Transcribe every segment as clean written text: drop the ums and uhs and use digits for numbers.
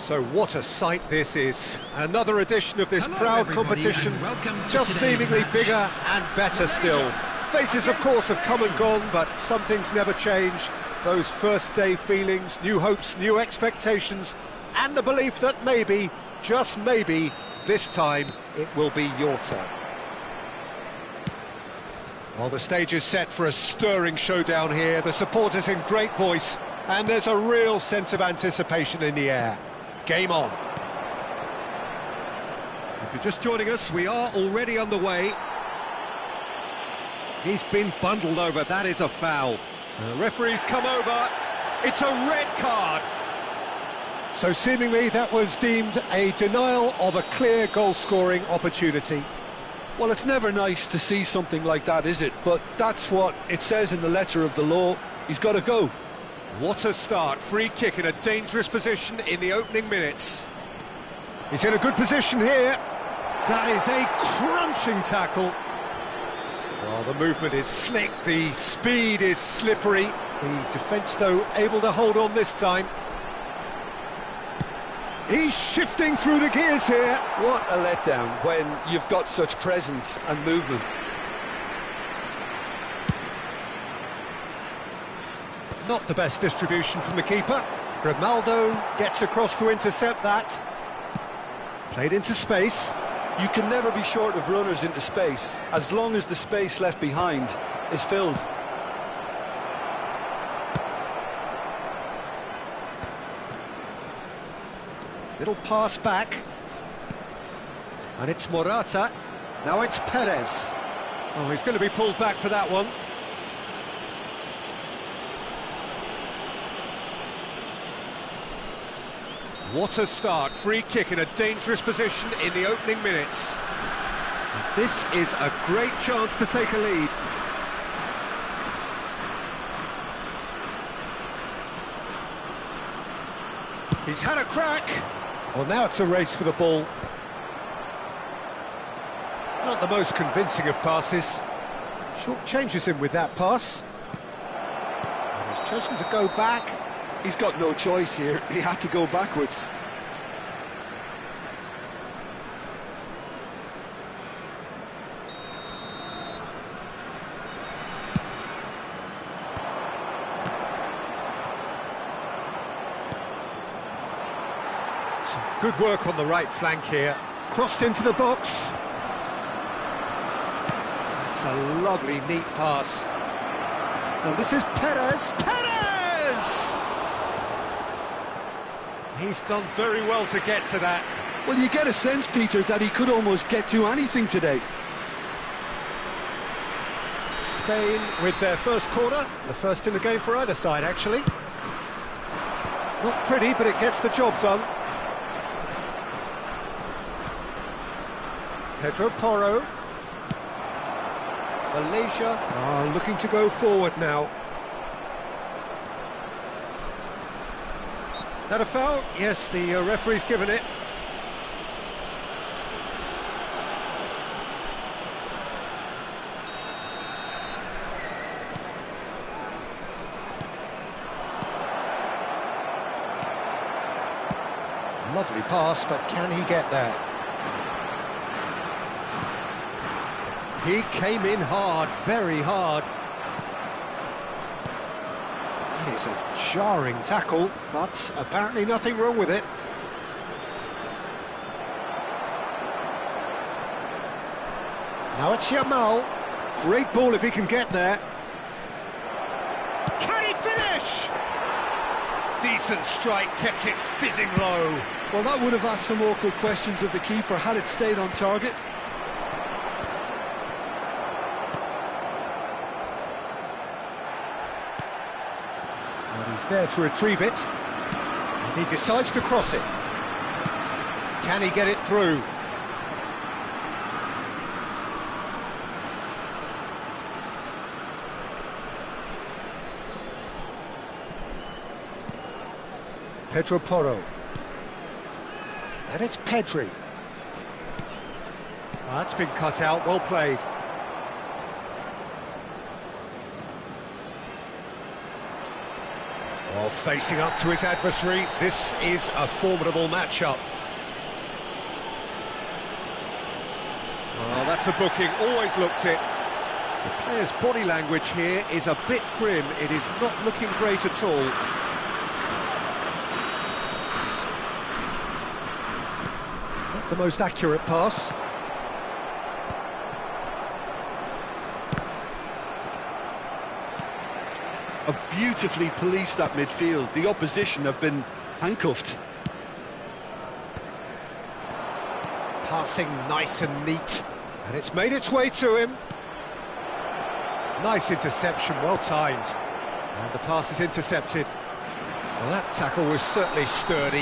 So what a sight this is. Another edition of this Hello, proud everybody, competition, and welcome to just today's seemingly match. bigger and better still. Faces, of course, have come and gone, but some things never change. Those first day feelings, new hopes, new expectations, and the belief that maybe, just maybe, this time it will be your turn. Well, the stage is set for a stirring showdown here. The supporters in great voice, and there's a real sense of anticipation in the air. Game on. If you're just joining us, we are already underway. He's been bundled over, that is a foul. The referee's come over, it's a red card. So seemingly that was deemed a denial of a clear goal-scoring opportunity. Well, it's never nice to see something like that, is it? But that's what it says in the letter of the law. He's got to go. What a start, free kick in a dangerous position in the opening minutes. He's in a good position here. That is a crunching tackle. Well, the movement is slick, the speed is slippery. The defence, though, able to hold on this time. He's shifting through the gears here. What a letdown when you've got such presence and movement. Not the best distribution from the keeper. Grimaldo gets across to intercept that. Played into space. You can never be short of runners into space, as long as the space left behind is filled. Little pass back. And it's Morata. Now it's Perez. Oh, he's going to be pulled back for that one. What a start, free kick in a dangerous position in the opening minutes. And this is a great chance to take a lead. He's had a crack. Well, now it's a race for the ball. Not the most convincing of passes. Short changes him with that pass. And he's chosen to go back. He's got no choice here. He had to go backwards. Some good work on the right flank here. Crossed into the box. That's a lovely, neat pass. And this is Perez. Perez! He's done very well to get to that. Well, you get a sense, Peter, that he could almost get to anything today. Spain with their first corner, the first in the game for either side, actually. Not pretty, but it gets the job done. Pedro Porro. Malaysia are looking to go forward now. That a foul? Yes, the referee's given it. Lovely pass, but can he get there? He came in hard, very hard. That is a jarring tackle, but apparently nothing wrong with it. Now it's Yamal. Great ball if he can get there. Can he finish? Decent strike, kept it fizzing low. Well, that would have asked some awkward questions of the keeper had it stayed on target. And he's there to retrieve it. And he decides to cross it. Can he get it through? Pedro Porro. And it's Pedri. Oh, that's been cut out, well played. Oh, facing up to his adversary, this is a formidable matchup. Oh, that's a booking, always looked it. The player's body language here is a bit grim. It is not looking great at all. Not the most accurate pass. Have beautifully policed that midfield. The opposition have been handcuffed. Passing nice and neat. And it's made its way to him. Nice interception, well timed. And the pass is intercepted. Well, that tackle was certainly sturdy.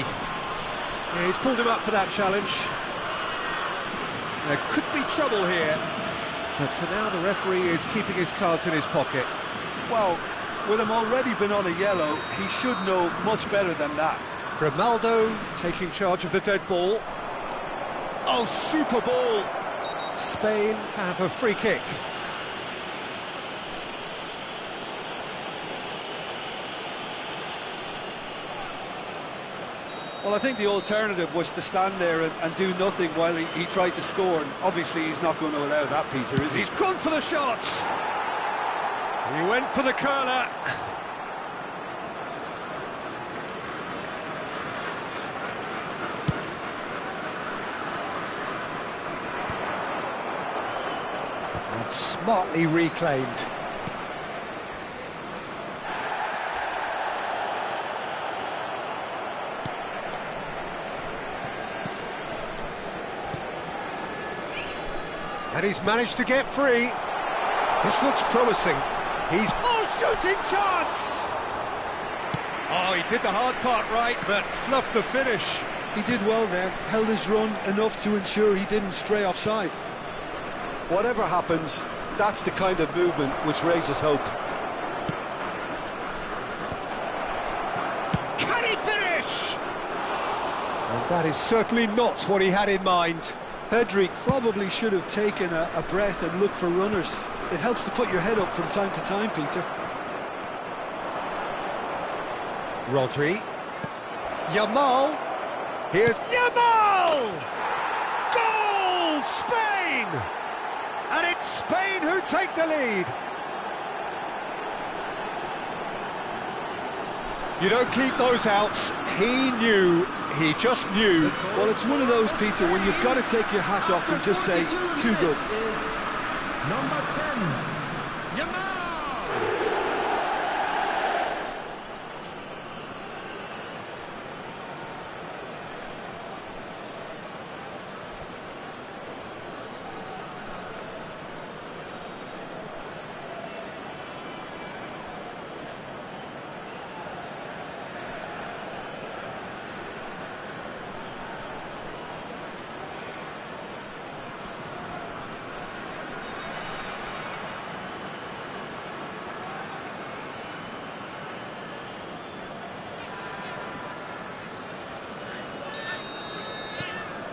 Yeah, he's pulled him up for that challenge. There could be trouble here. But for now, the referee is keeping his cards in his pocket. Well, with him already been on a yellow, he should know much better than that. Grimaldo taking charge of the dead ball. Oh, super ball! Spain have a free kick. Well, I think the alternative was to stand there and do nothing while he tried to score, and obviously he's not going to allow that, Peter, is he? He's gone for the shots! He went for the curler. And smartly reclaimed. And he's managed to get free. This looks promising. He's... Oh, shooting chance! Oh, he did the hard part right, but fluffed the finish. He did well there, held his run enough to ensure he didn't stray offside. Whatever happens, that's the kind of movement which raises hope. Can he finish? And that is certainly not what he had in mind. Pedri probably should have taken a breath and looked for runners. It helps to put your head up from time to time, Peter. Rodri. Yamal. Here's Yamal! Goal! Spain! And it's Spain who take the lead. You don't keep those outs. He knew. He just knew. Well, it's one of those, Peter, when you've got to take your hat off and just say, too good. Number 10, Yamal!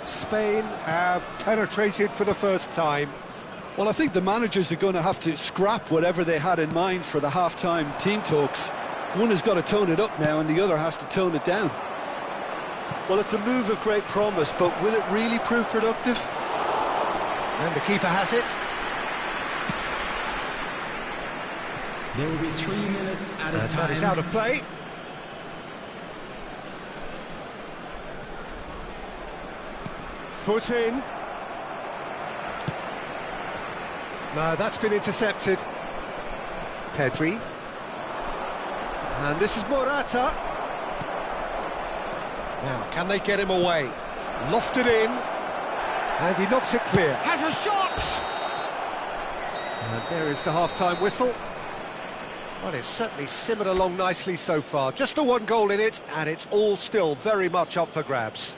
Spain have penetrated for the first time. Well, I think the managers are going to have to scrap whatever they had in mind for the half-time team talks. One has got to tone it up now and the other has to tone it down. Well, it's a move of great promise, but will it really prove productive? And the keeper has it. There will be 3 minutes at a time. That is out of play. Foot in. No, that's been intercepted. Pedri. And this is Morata. Now, can they get him away? Lofted in. And he knocks it clear. Has a shot! And there is the half-time whistle. Well, it's certainly simmered along nicely so far. Just the one goal in it, and it's all still very much up for grabs.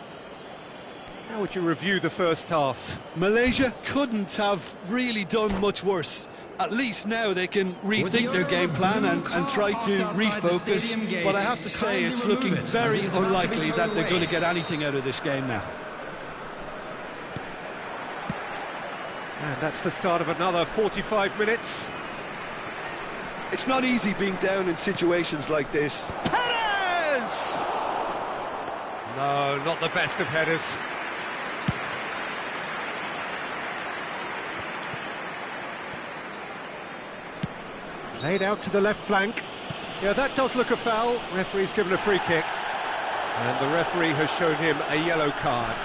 How would you review the first half? Malaysia couldn't have really done much worse. At least now they can rethink their game plan and try to refocus. But I have to say, it's looking very unlikely that they're going to get anything out of this game now. And that's the start of another 45 minutes. It's not easy being down in situations like this. Perez! chance. No, not the best of headers. Played out to the left flank. Yeah, that does look a foul. Referee's given a free kick. And the referee has shown him a yellow card.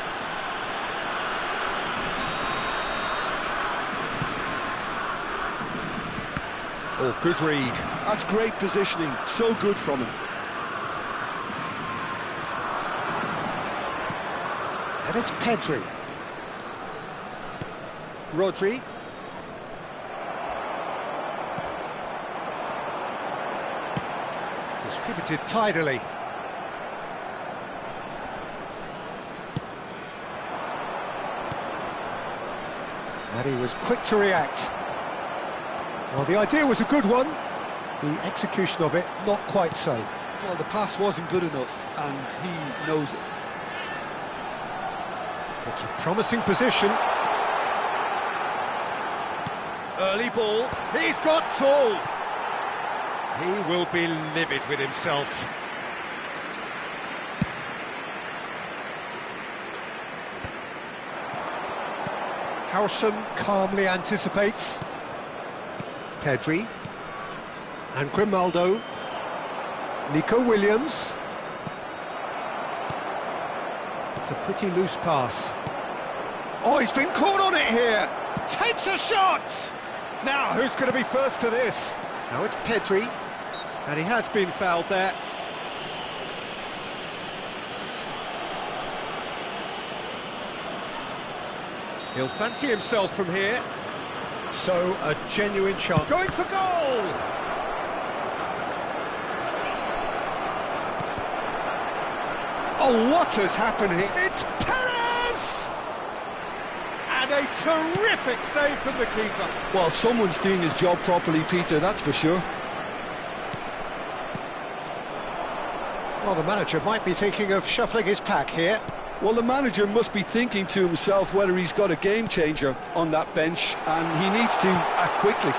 Oh, good read. That's great positioning, so good from him. And it's Pedri. Rodri. Distributed tidily. And he was quick to react. Well, the idea was a good one. The execution of it, not quite so. Well, the pass wasn't good enough, and he knows it. It's a promising position. Early ball. He's got tall. He will be livid with himself. Howson calmly anticipates. Pedri. And Grimaldo. Nico Williams. It's a pretty loose pass. Oh, he's been caught on it here. Takes a shot. Now, who's going to be first to this? Now it's Pedri. And he has been fouled there. He'll fancy himself from here. So, a genuine chance. Going for goal! Oh, what has happened here? It's Perez! And a terrific save from the keeper. Well, someone's doing his job properly, Peter, that's for sure. Well, the manager might be thinking of shuffling his pack here. Well, the manager must be thinking to himself whether he's got a game changer on that bench, and he needs to act quickly.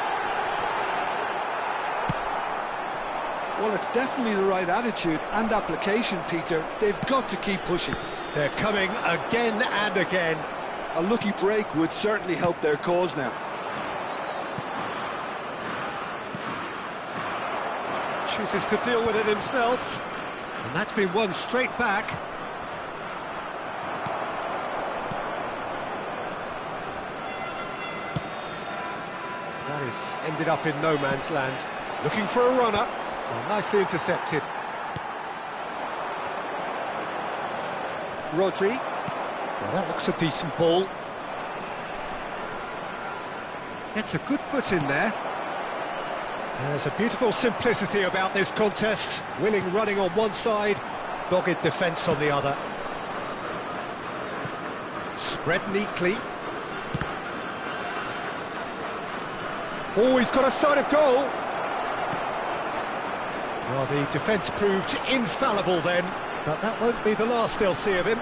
Well, it's definitely the right attitude and application, Peter. They've got to keep pushing. They're coming again and again. A lucky break would certainly help their cause now. Chooses to deal with it himself. And that's been won straight back. That is ended up in no man's land. Looking for a runner. Well, nicely intercepted. Rodri. Well, that looks a decent ball. Gets a good foot in there. There's a beautiful simplicity about this contest. Willing running on one side, dogged defence on the other. Spread neatly. Oh, he's got a sight of goal. Well, the defence proved infallible then, but that won't be the last they'll see of him.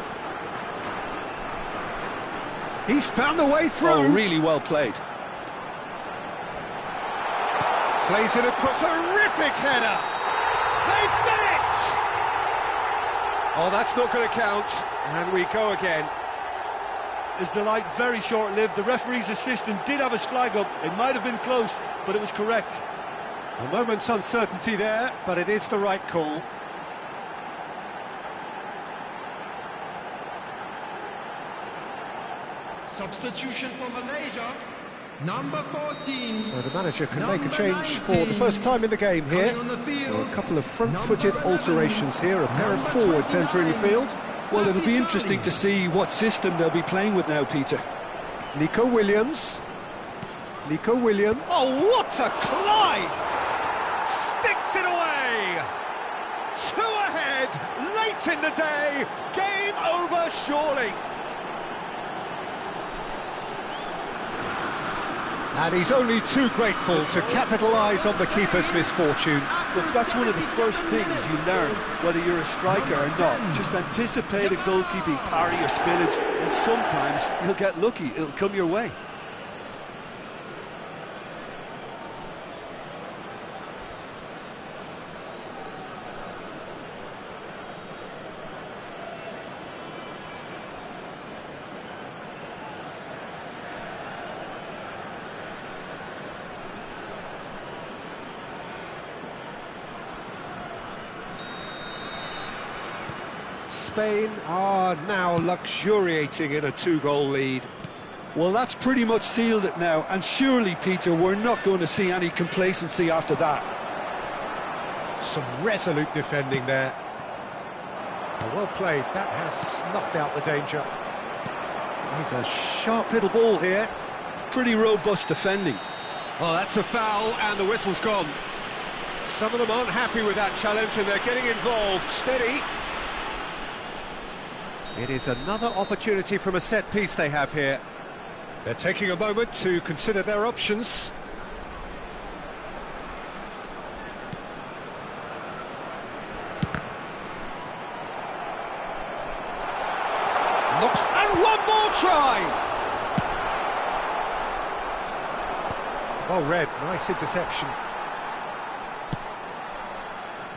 He's found the way through. Oh, really well played. Plays it across, terrific header! They've done it! Oh, that's not going to count, and we go again. His delight very short-lived. The referee's assistant did have his flag up. It might have been close, but it was correct. A moment's uncertainty there, but it is the right call. Substitution for Malaysia, number 14. So the manager can make a change for the first time in the game here. So a couple of front-footed alterations here, a pair of forwards entering the field. Well, it'll be interesting to see what system they'll be playing with now, Peter. Nico Williams. Nico Williams. Oh, what a climb! Sticks it away! 2 ahead, late in the day, game over surely. And he's only too grateful to capitalise on the keeper's misfortune. Look, that's one of the first things you learn, whether you're a striker or not. Just anticipate a goalkeeping parry or spillage, and sometimes you'll get lucky, it'll come your way. Spain are now luxuriating in a two-goal lead. Well, that's pretty much sealed it now, and surely, Peter, we're not going to see any complacency after that. Some resolute defending there. Well played, that has snuffed out the danger. He's a sharp little ball here. Pretty robust defending. Oh, that's a foul, and the whistle's gone. Some of them aren't happy with that challenge, and they're getting involved. Steady. It is another opportunity from a set piece they have here. They're taking a moment to consider their options. And one more try! Well read, nice interception.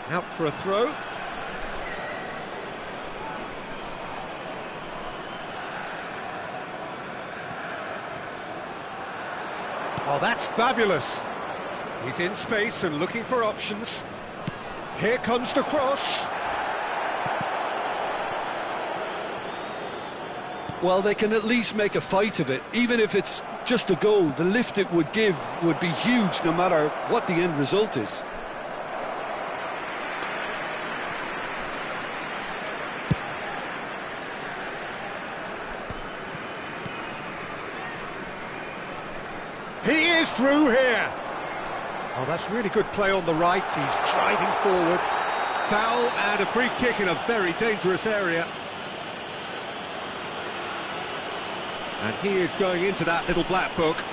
Out for a throw. Oh, that's fabulous. He's in space and looking for options. Here comes the cross. Well, they can at least make a fight of it. Even if it's just a goal, the lift it would give would be huge no matter what the end result is. He is through here. Oh, that's really good play on the right. He's driving forward. Foul and a free kick in a very dangerous area. And he is going into that little black book.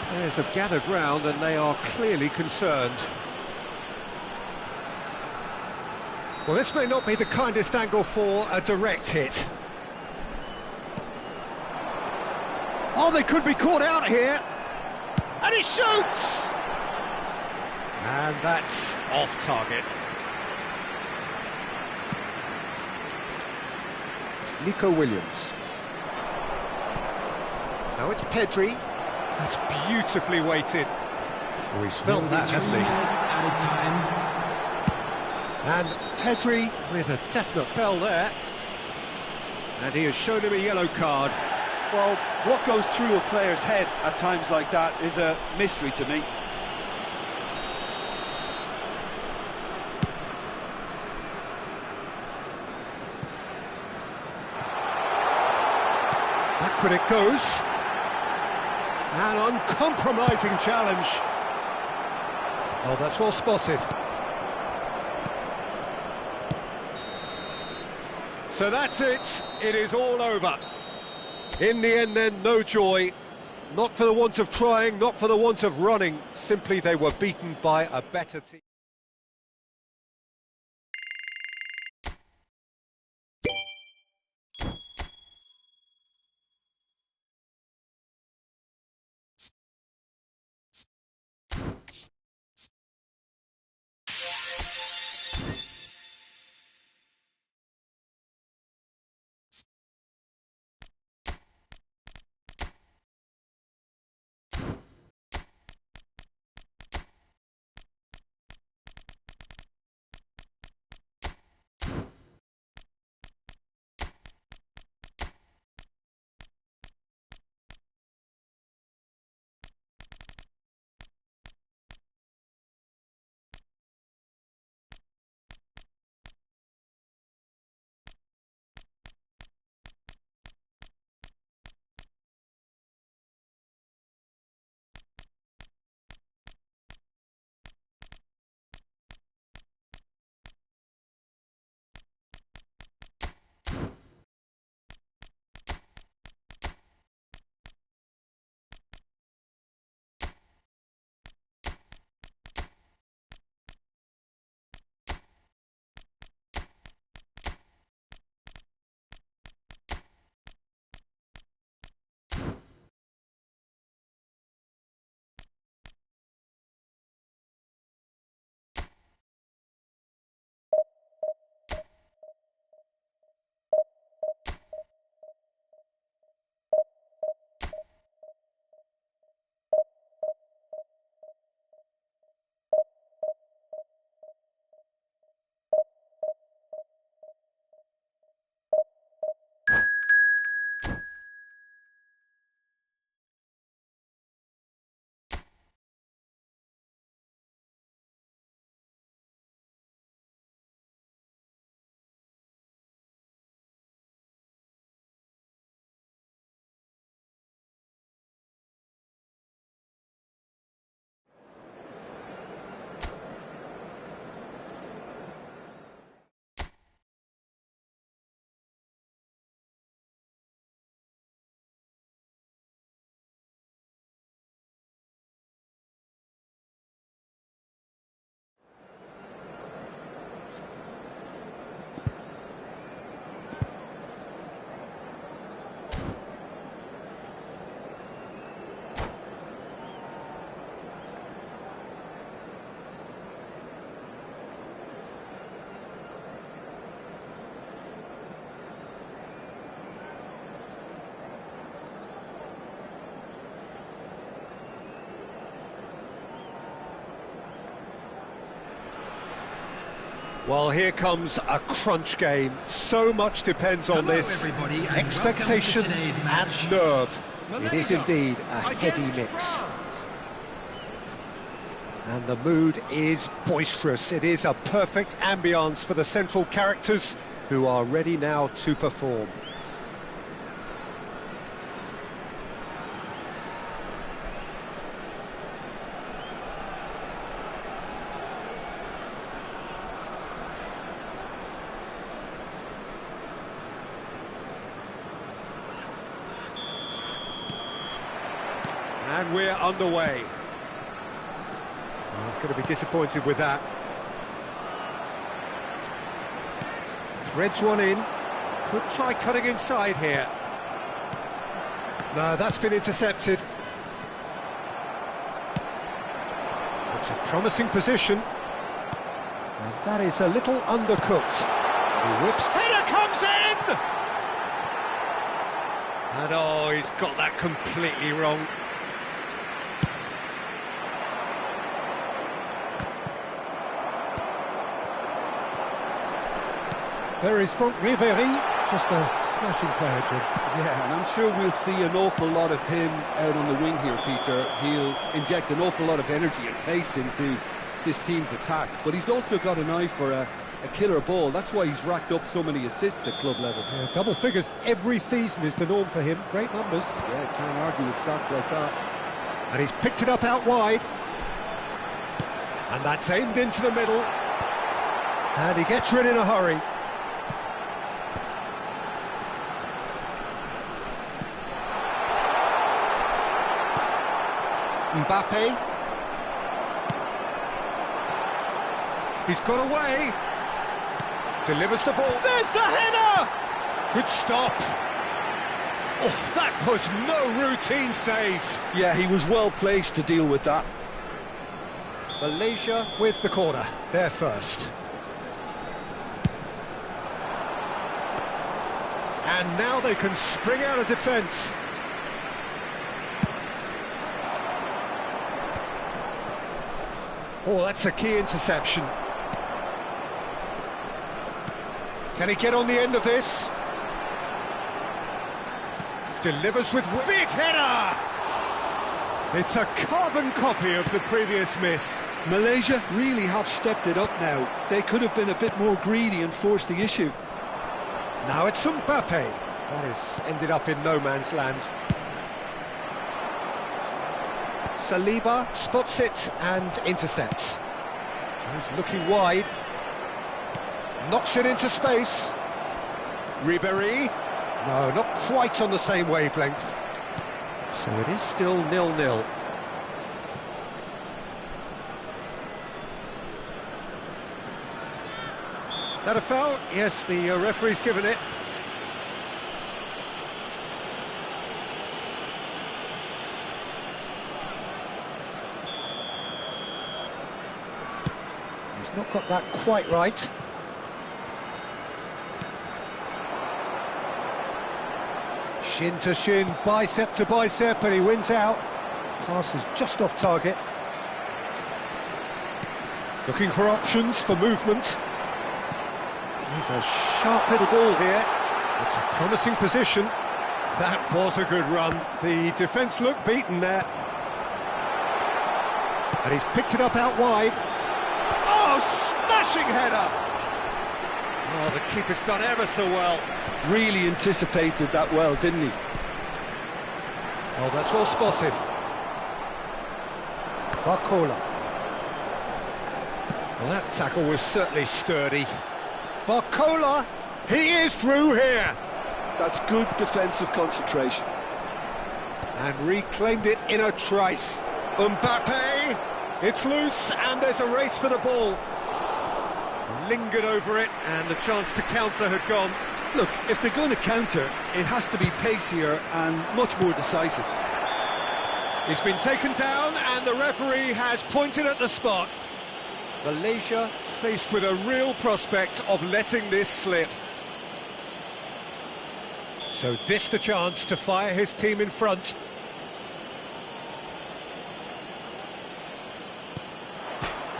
Players have gathered round and they are clearly concerned. Well, this may not be the kindest angle for a direct hit. Oh, they could be caught out here. And he shoots! And that's off target. Nico Williams. Now it's Pedri. That's beautifully weighted. Oh, he's felt that, hasn't he? And Pedri with a definite foul there. And he has shown him a yellow card. Well, what goes through a player's head at times like that is a mystery to me. Backward it goes. An uncompromising challenge. Oh, that's well spotted. So that's it. It is all over. In the end then, no joy. Not for the want of trying, not for the want of running. Simply they were beaten by a better team. Well, here comes a crunch game. So much depends on Hello, this. everybody, and Expectation welcome to today's and match. nerve. It is Malaysia indeed a heady against mix. France. And the mood is boisterous. It is a perfect ambience for the central characters who are ready now to perform. And we're underway. He's going to be disappointed with that. Threads one in. Could try cutting inside here. No, that's been intercepted. It's a promising position. And that is a little undercooked. He whips. Header comes in! And oh, he's got that completely wrong. There is Franck Ribéry, just a smashing player, Jim. Yeah, and I'm sure we'll see an awful lot of him out on the wing here, Peter. He'll inject an awful lot of energy and pace into this team's attack, but he's also got an eye for a killer ball. That's why he's racked up so many assists at club level. Yeah, double figures every season is the norm for him. Great numbers. Yeah, can't argue with stats like that. And he's picked it up out wide. And that's aimed into the middle. And he gets rid in a hurry. Mbappe. He's got away. Delivers the ball. There's the header! Good stop. Oh, that was no routine save. Yeah, he was well placed to deal with that. Malaysia with the corner. They're first. And now they can spring out of defence. Oh, that's a key interception. Can he get on the end of this? Delivers with big header! It's a carbon copy of the previous miss. Malaysia really have stepped it up now. They could have been a bit more greedy and forced the issue. Now it's Mbappe. That has ended up in no man's land. Saliba spots it and intercepts. He's looking wide. Knocks it into space. Ribéry. No, not quite on the same wavelength. So it is still 0-0. That a foul? Yes, the referee's given it. He's not got that quite right. Shin to shin, bicep to bicep, and he wins out. Pass is just off target. Looking for options for movement. He's a sharp little ball here. It's a promising position. That was a good run. The defence looked beaten there. And he's picked it up out wide. Oh, smashing header! Oh, the keeper's done ever so well. Really anticipated that well, didn't he? Oh, that's well spotted. Barcola. Well, that tackle was certainly sturdy. Barcola, he is through here. That's good defensive concentration. And reclaimed it in a trice. Mbappe, it's loose, and there's a race for the ball. Lingered over it, and the chance to counter had gone. Look, if they're going to counter, it has to be pacier and much more decisive. He's been taken down, and the referee has pointed at the spot. Malaysia faced with a real prospect of letting this slip. So this the chance to fire his team in front.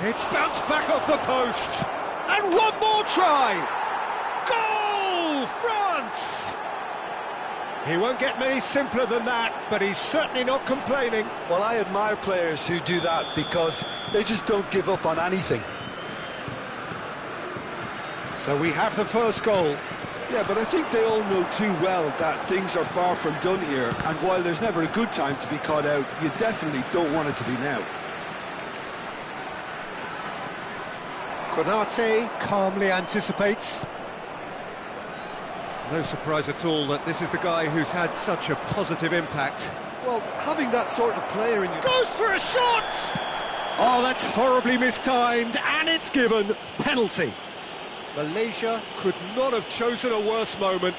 It's bounced back off the post. And one more try! Goal! France! He won't get many simpler than that, but he's certainly not complaining. Well, I admire players who do that because they just don't give up on anything. So we have the first goal. Yeah, but I think they all know too well that things are far from done here, and while there's never a good time to be caught out, you definitely don't want it to be now. Konate calmly anticipates. No surprise at all that this is the guy who's had such a positive impact. Well, having that sort of player in your... Goes for a shot! Oh, that's horribly mistimed, and it's given. Penalty. Malaysia could not have chosen a worse moment.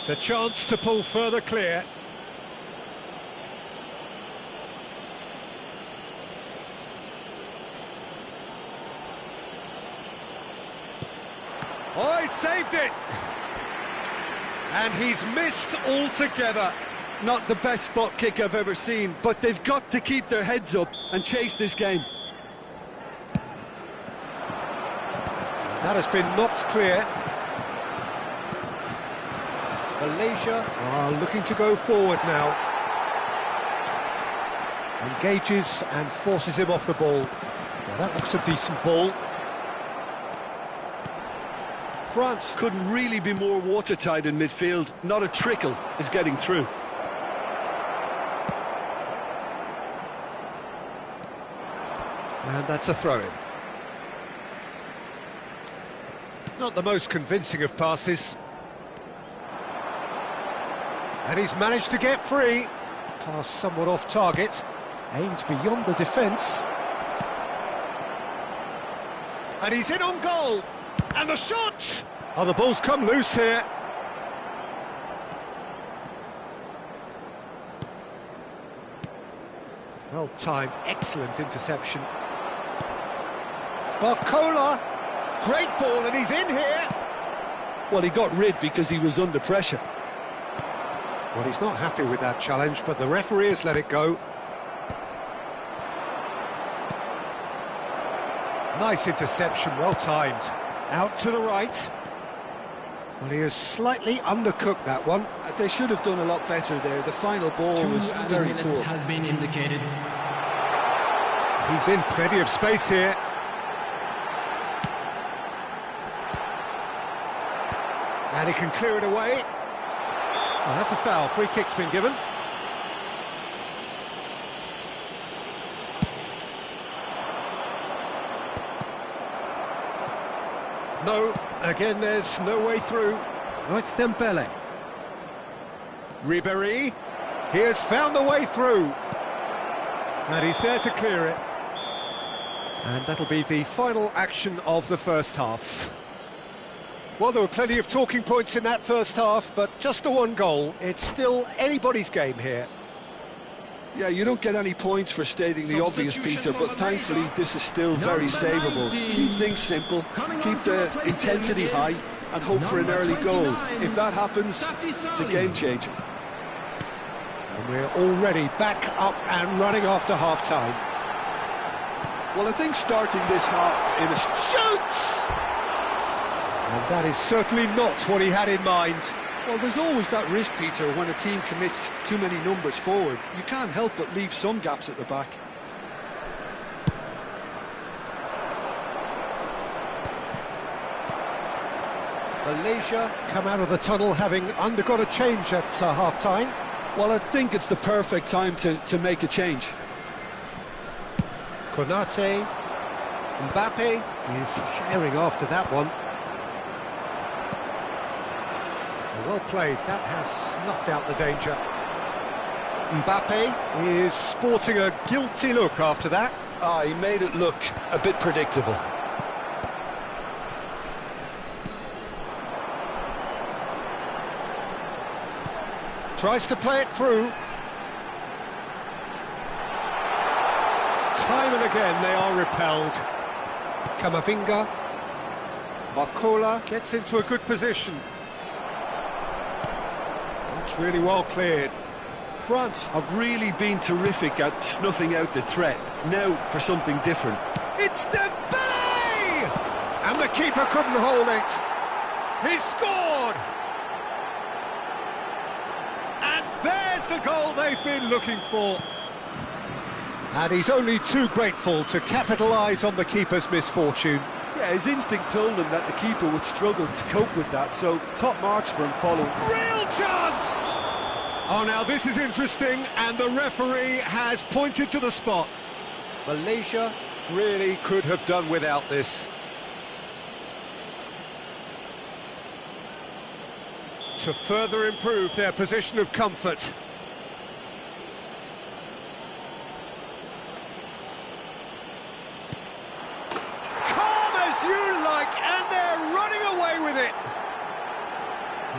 The chance to pull further clear. Oh, he saved it! And he's missed altogether. Not the best spot kick I've ever seen, but they've got to keep their heads up and chase this game. That has been knocked clear. Malaysia are looking to go forward now. Engages and forces him off the ball. Now that looks a decent ball. France couldn't really be more watertight in midfield. Not a trickle is getting through. And that's a throw-in. Not the most convincing of passes. And he's managed to get free. Pass somewhat off target. Aimed beyond the defence. And he's in on goal. And the shot! Oh, the ball's come loose here. Well timed, excellent interception. Barcola, great ball, and he's in here. Well, he got rid because he was under pressure. Well, he's not happy with that challenge, but the referee has let it go. Nice interception, well timed. Out to the right. Well, he has slightly undercooked that one. They should have done a lot better there. The final ball was very poor. Has been indicated. He's in plenty of space here. And he can clear it away. Oh, that's a foul. Free kick's been given. No, again there's no way through. Oh, it's Dembele. Ribéry, he has found the way through. And he's there to clear it. And that'll be the final action of the first half. Well, there were plenty of talking points in that first half, but just the one goal. It's still anybody's game here. Yeah, you don't get any points for stating the obvious, Peter, but thankfully this is still very savable. Keep things simple, keep the intensity high, and hope for an early goal. If that happens, it's a game changer. And we're already back up and running after half-time. Well, I think starting this half in a... Shoots! And that is certainly not what he had in mind. Well, there's always that risk, Peter, when a team commits too many numbers forward. You can't help but leave some gaps at the back. Malaysia come out of the tunnel having undergone a change at half-time. Well, I think it's the perfect time to make a change. Konate, Mbappe is herring after that one. Well played, that has snuffed out the danger. Mbappe is sporting a guilty look after that. He made it look a bit predictable. Tries to play it through. Time and again they are repelled. Camavinga. Barcola gets into a good position. That's really well cleared. France have really been terrific at snuffing out the threat. Now for something different. It's Dembele! And the keeper couldn't hold it. He scored! And there's the goal they've been looking for. And he's only too grateful to capitalise on the keeper's misfortune. Yeah, his instinct told him that the keeper would struggle to cope with that, so top marks for him following. Real chance! Oh, now this is interesting, and the referee has pointed to the spot. Malaysia really could have done without this. To further improve their position of comfort. Calm as you like, and they're running away with it.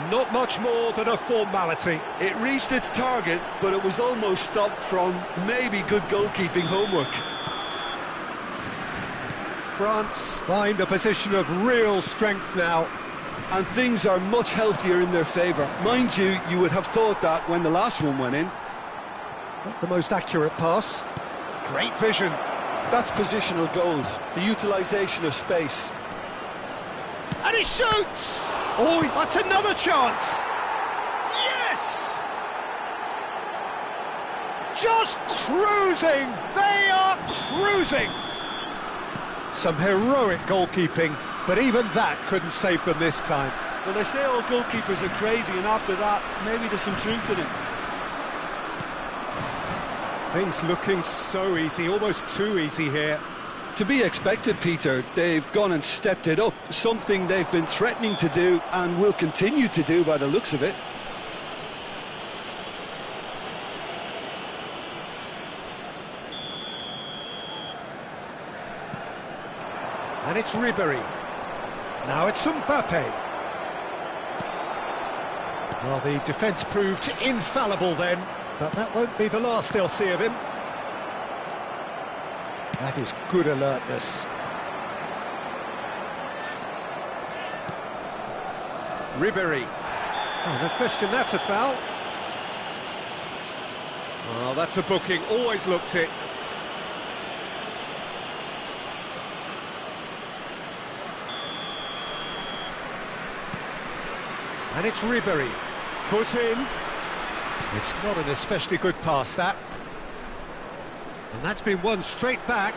Not much more than a formality. It reached its target, but it was almost stopped from maybe good goalkeeping homework. France find a position of real strength now. And things are much healthier in their favour. Mind you, you would have thought that when the last one went in. Not the most accurate pass. Great vision. That's positional goal, the utilisation of space. And he shoots! Oh, that's another chance! Yes! Just cruising! They are cruising! Some heroic goalkeeping, but even that couldn't save them this time. Well, they say all goalkeepers are crazy, and after that, maybe there's some truth in it. Things looking so easy, almost too easy here. To be expected, Peter. They've gone and stepped it up, something they've been threatening to do and will continue to do by the looks of it. And it's Ribery. Now it's Mbappe. Well, the defence proved infallible then, but that won't be the last they'll see of him. That is good alertness. Ribery. Oh, no question, that's a foul. Oh, that's a booking, always looked it. And it's Ribery. Foot in. It's not an especially good pass, that. And that's been won straight back.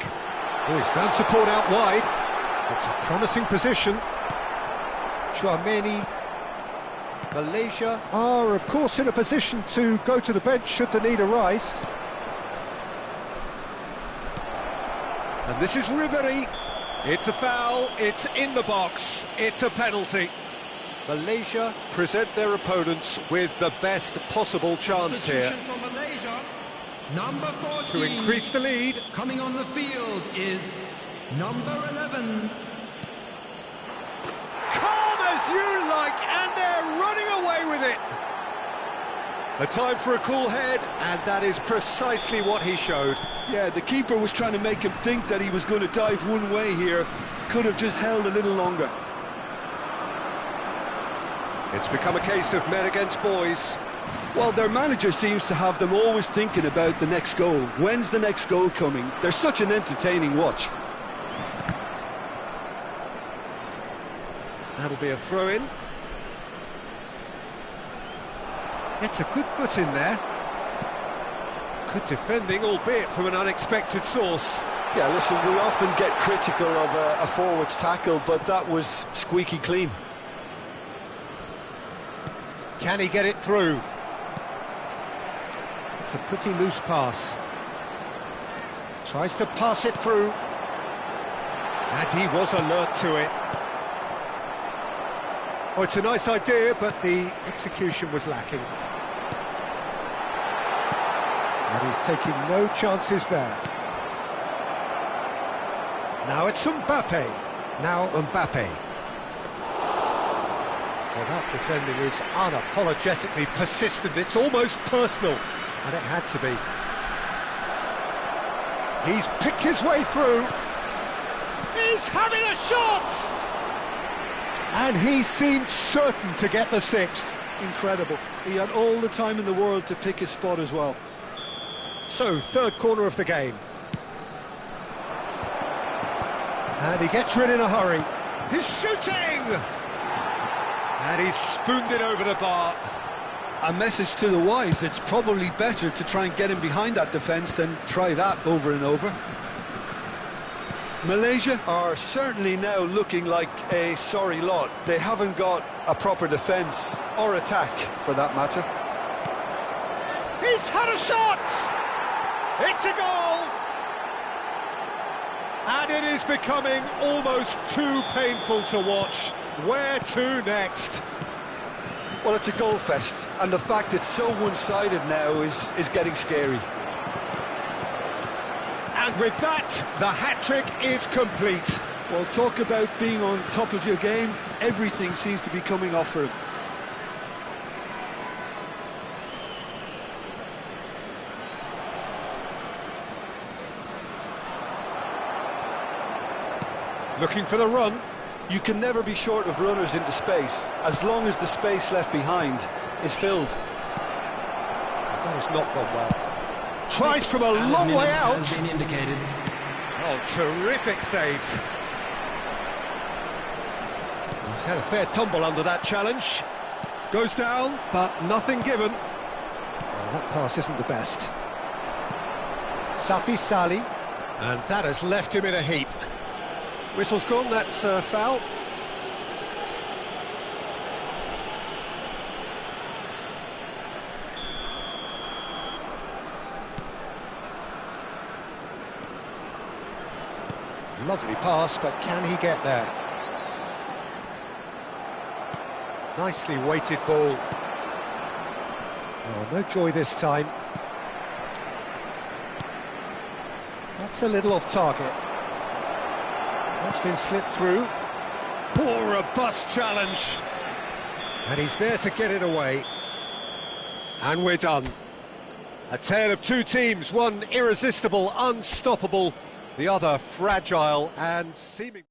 Oh, he's found support out wide. It's a promising position. Chouameni. Malaysia are, of course, in a position to go to the bench should the need arise. And this is Ribery. It's a foul. It's in the box. It's a penalty. Malaysia present their opponents with the best possible chance here. From Malaysia, number 14. To increase the lead. Coming on the field is number 11. Calm as you like, and they're running away with it. A time for a cool head, and that is precisely what he showed. Yeah, the keeper was trying to make him think that he was going to dive one way here. Could have just held a little longer. It's become a case of men against boys. Well, their manager seems to have them always thinking about the next goal. When's the next goal coming? They're such an entertaining watch. That'll be a throw-in. It's a good foot in there. Good defending, albeit from an unexpected source. Yeah, listen, we often get critical of a forward's tackle, but that was squeaky clean. Can he get it through? It's a pretty loose pass. Tries to pass it through. And he was alert to it. Oh, it's a nice idea, but the execution was lacking. And he's taking no chances there. Now it's Mbappe. Now Mbappe. Well, that defending is unapologetically persistent. It's almost personal, and it had to be. He's picked his way through. He's having a shot! And he seemed certain to get the sixth. Incredible. He had all the time in the world to pick his spot as well. So, third corner of the game. And he gets rid in a hurry. He's shooting! And he's spooned it over the bar. A message to the wise, it's probably better to try and get him behind that defence than try that over and over. Malaysia are certainly now looking like a sorry lot. They haven't got a proper defence, or attack for that matter. He's had a shot! It's a goal! And it is becoming almost too painful to watch. Where to next? Well, it's a goal fest, and the fact it's so one-sided now is getting scary. And with that, the hat-trick is complete. Well, talk about being on top of your game. Everything seems to be coming off for him. Looking for the run. You can never be short of runners into space, as long as the space left behind is filled. That has not gone well. Tries from a long way out. Has been indicated. Oh, terrific save. He's had a fair tumble under that challenge. Goes down, but nothing given. Oh, that pass isn't the best. Safi Sali. And that has left him in a heap. Whistle's gone, that's foul. Lovely pass, but can he get there? Nicely weighted ball. Oh, no joy this time. That's a little off target. That's been slipped through. Poor, robust challenge. And he's there to get it away. And we're done. A tale of two teams, one irresistible, unstoppable, the other fragile and seeming...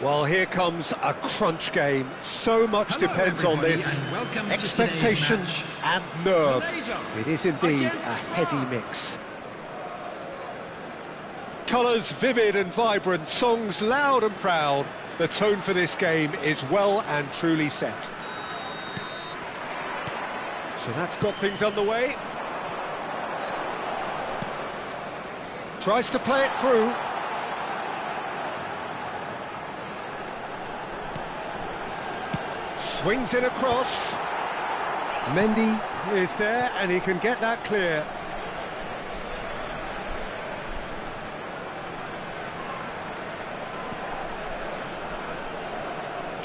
Well, here comes a crunch game. So much Hello, depends on everybody, this. and welcome to Expectation today's match. and nerve. Malaysia It is indeed against a heady France. mix. Colours vivid and vibrant, songs loud and proud. The tone for this game is well and truly set. So that's got things underway. Tries to play it through. Swings it across. Mendy is there and he can get that clear.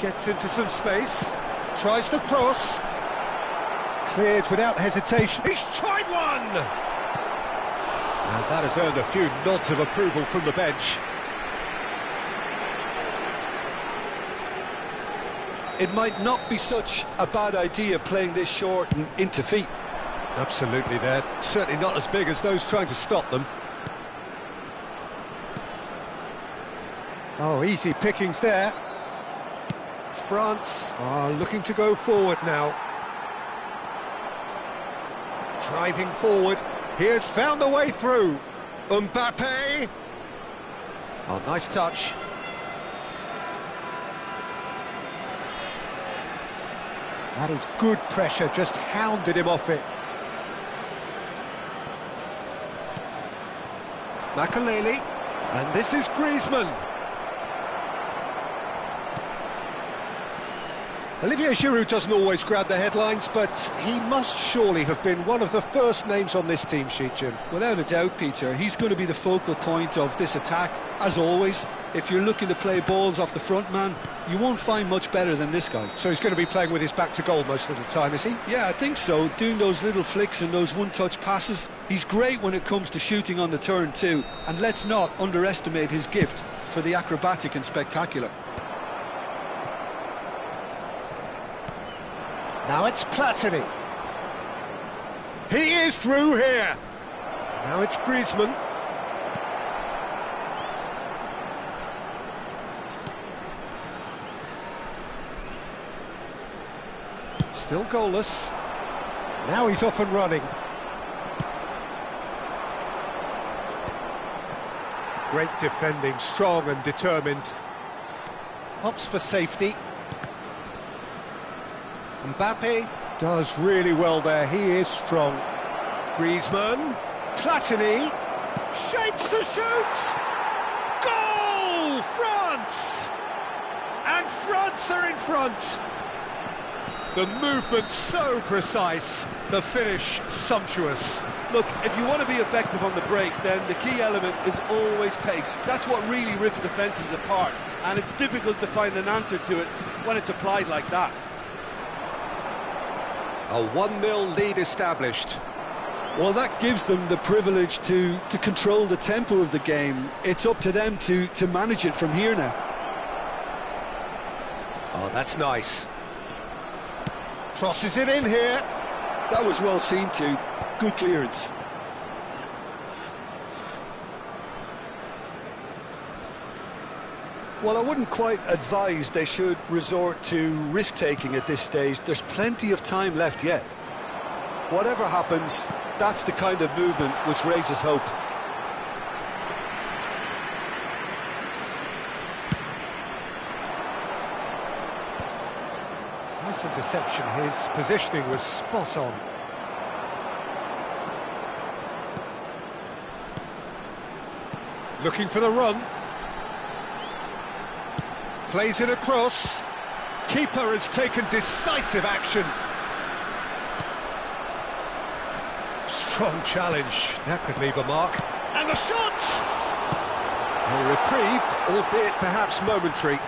Gets into some space. Tries to cross. Cleared without hesitation. He's tried one! And that has earned a few nods of approval from the bench. It might not be such a bad idea playing this short and into feet. Absolutely, they're certainly not as big as those trying to stop them. Oh, easy pickings there. France are looking to go forward now. Driving forward. He has found the way through. Mbappe. Oh, nice touch. That is good pressure, just hounded him off it. Makaleli, and this is Griezmann. Olivier Giroud doesn't always grab the headlines, but he must surely have been one of the first names on this team sheet, Jim. Without a doubt, Peter, he's going to be the focal point of this attack, as always. If you're looking to play balls off the front man, you won't find much better than this guy. So he's going to be playing with his back to goal most of the time, is he? Yeah, I think so. Doing those little flicks and those one-touch passes. He's great when it comes to shooting on the turn too. And let's not underestimate his gift for the acrobatic and spectacular. Now it's Platini. He is through here. Now it's Griezmann. Still goalless. Now he's off and running. Great defending, strong and determined. Opts for safety. Mbappe does really well there, he is strong. Griezmann, Platini, shapes to shoot! Goal! France! And France are in front. The movement so precise, the finish sumptuous. Look, if you want to be effective on the break, then the key element is always pace. That's what really rips defences apart, and it's difficult to find an answer to it when it's applied like that. A 1-0 lead established. Well, that gives them the privilege to control the tempo of the game. It's up to them to manage it from here now. Oh, that's nice. Crosses it in here. That was well seen too. Good clearance. Well, I wouldn't quite advise they should resort to risk-taking at this stage. There's plenty of time left yet. Whatever happens, that's the kind of movement which raises hope. Nice interception, his positioning was spot on. Looking for the run. Plays it across. Keeper has taken decisive action. Strong challenge. That could leave a mark. And the shot! A reprieve, albeit perhaps momentary.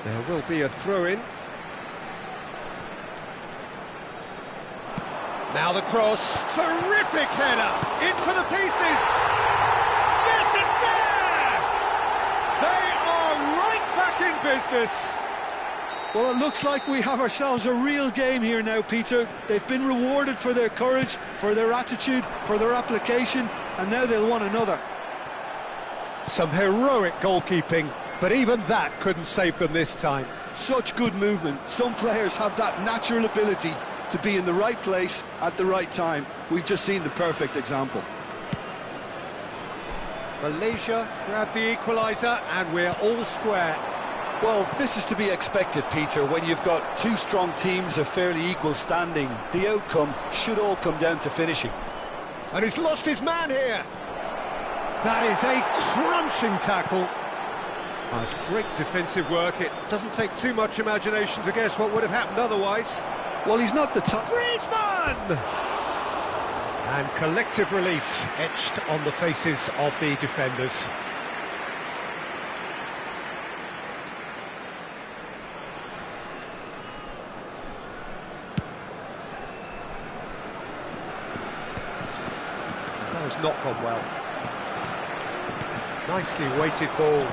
There will be a throw-in. Now the cross. Terrific header. In for the pieces. Yes, it's there! They are right back in business. Well, it looks like we have ourselves a real game here now, Peter. They've been rewarded for their courage, for their attitude, for their application, and now they'll want another. Some heroic goalkeeping, but even that couldn't save them this time. Such good movement. Some players have that natural ability to be in the right place at the right time. We've just seen the perfect example. Malaysia grab the equaliser and we're all square. Well, this is to be expected, Peter. When you've got two strong teams of fairly equal standing, the outcome should all come down to finishing. And he's lost his man here. That is a crunching tackle. That's great defensive work. It doesn't take too much imagination to guess what would have happened otherwise. Well, he's not the top. Griezmann! And collective relief etched on the faces of the defenders. That has not gone well. Nicely weighted ball.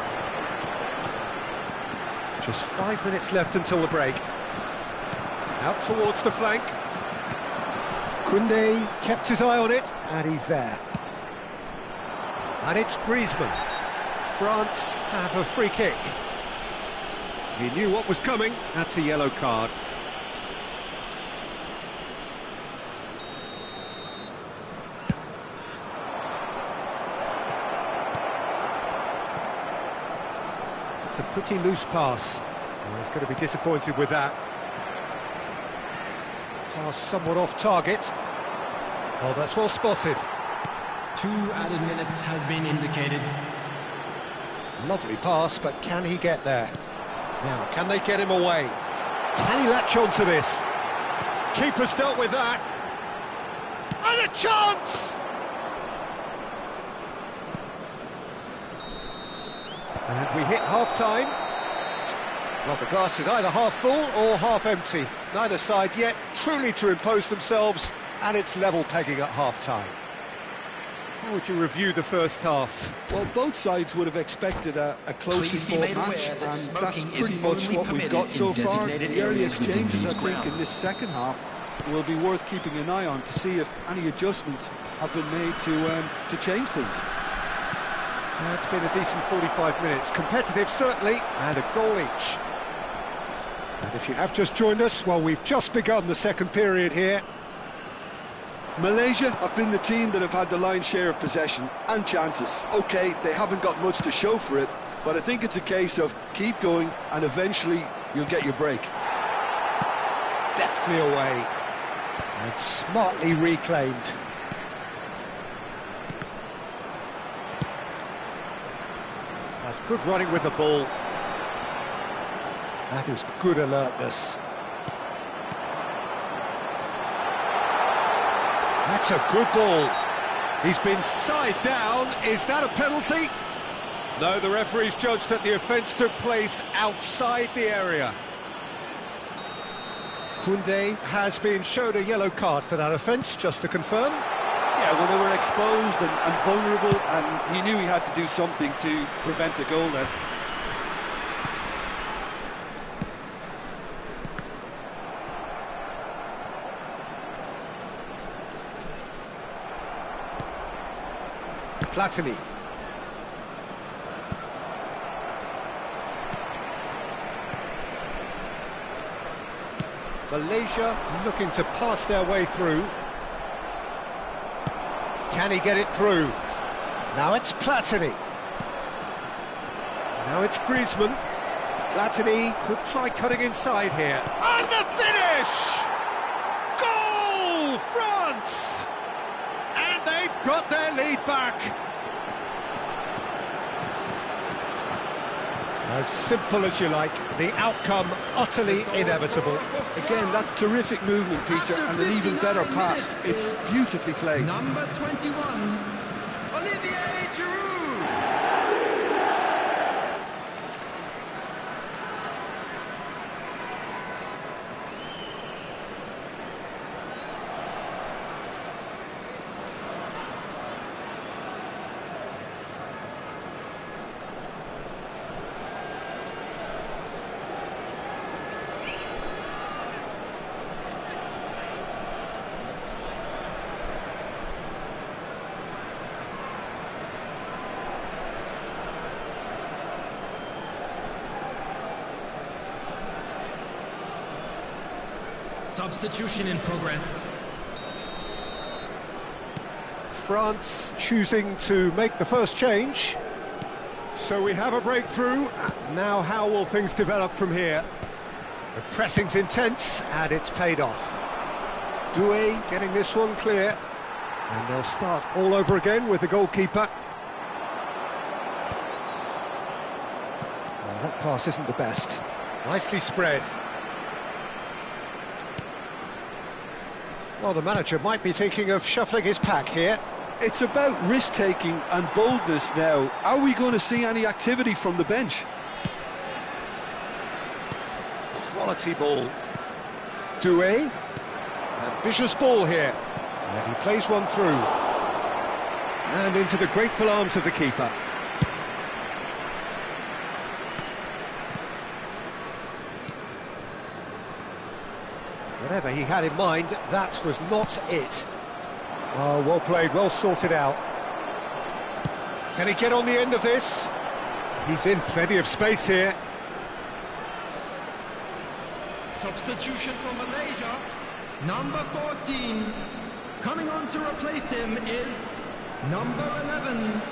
Just 5 minutes left until the break. Out towards the flank. Koundé kept his eye on it, and he's there. And it's Griezmann. France have a free kick. He knew what was coming. That's a yellow card. It's a pretty loose pass. Well, he's going to be disappointed with that. Pass somewhat off target. Oh, that's well spotted. 2 added minutes has been indicated. Lovely pass, but can he get there? Now, can they get him away? Can he latch on to this? Keeper's dealt with that. And a chance! And we hit half-time. Well, the glass is either half full or half empty. Neither side yet truly to impose themselves, and it's level pegging at half-time. How would you review the first half? Well, both sides would have expected a closely fought match, and that's pretty much what we've got so far. The early exchanges, I think, in this second half will be worth keeping an eye on to see if any adjustments have been made to change things. It's been a decent 45 minutes. Competitive, certainly, and a goal each. And if you have just joined us, well, we've just begun the second period here. Malaysia have been the team that have had the lion's share of possession and chances. OK, they haven't got much to show for it, but I think it's a case of keep going and eventually you'll get your break. Deftly away. And smartly reclaimed. That's good running with the ball. That is good alertness. That's a good ball. He's been side down. Is that a penalty? No, the referee's judged that the offence took place outside the area. Koundé has been showed a yellow card for that offence, just to confirm. Yeah, well, they were exposed and vulnerable, and he knew he had to do something to prevent a goal there. Platini. Malaysia looking to pass their way through. Can he get it through? Now it's Platini. Now it's Griezmann. Platini could try cutting inside here. And the finish! Goal, France! And they've got their lead back. As simple as you like, the outcome utterly inevitable. Again, that's terrific movement, Peter, and an even better pass. It's beautifully played. Number 21, Olivier Giroud. Substitution in progress. France choosing to make the first change. So we have a breakthrough. Now how will things develop from here? The pressing's intense and it's paid off. Doué getting this one clear. And they'll start all over again with the goalkeeper. Well, that pass isn't the best. Nicely spread. Well, the manager might be thinking of shuffling his pack here. It's about risk-taking and boldness now. Are we going to see any activity from the bench? Quality ball. Doué. Ambitious ball here. And he plays one through. And into the grateful arms of the keeper. Whatever he had in mind, that was not it. Oh, well played, well sorted out. Can he get on the end of this? He's in plenty of space here. Substitution for Malaysia. Number 14. Coming on to replace him is number 11.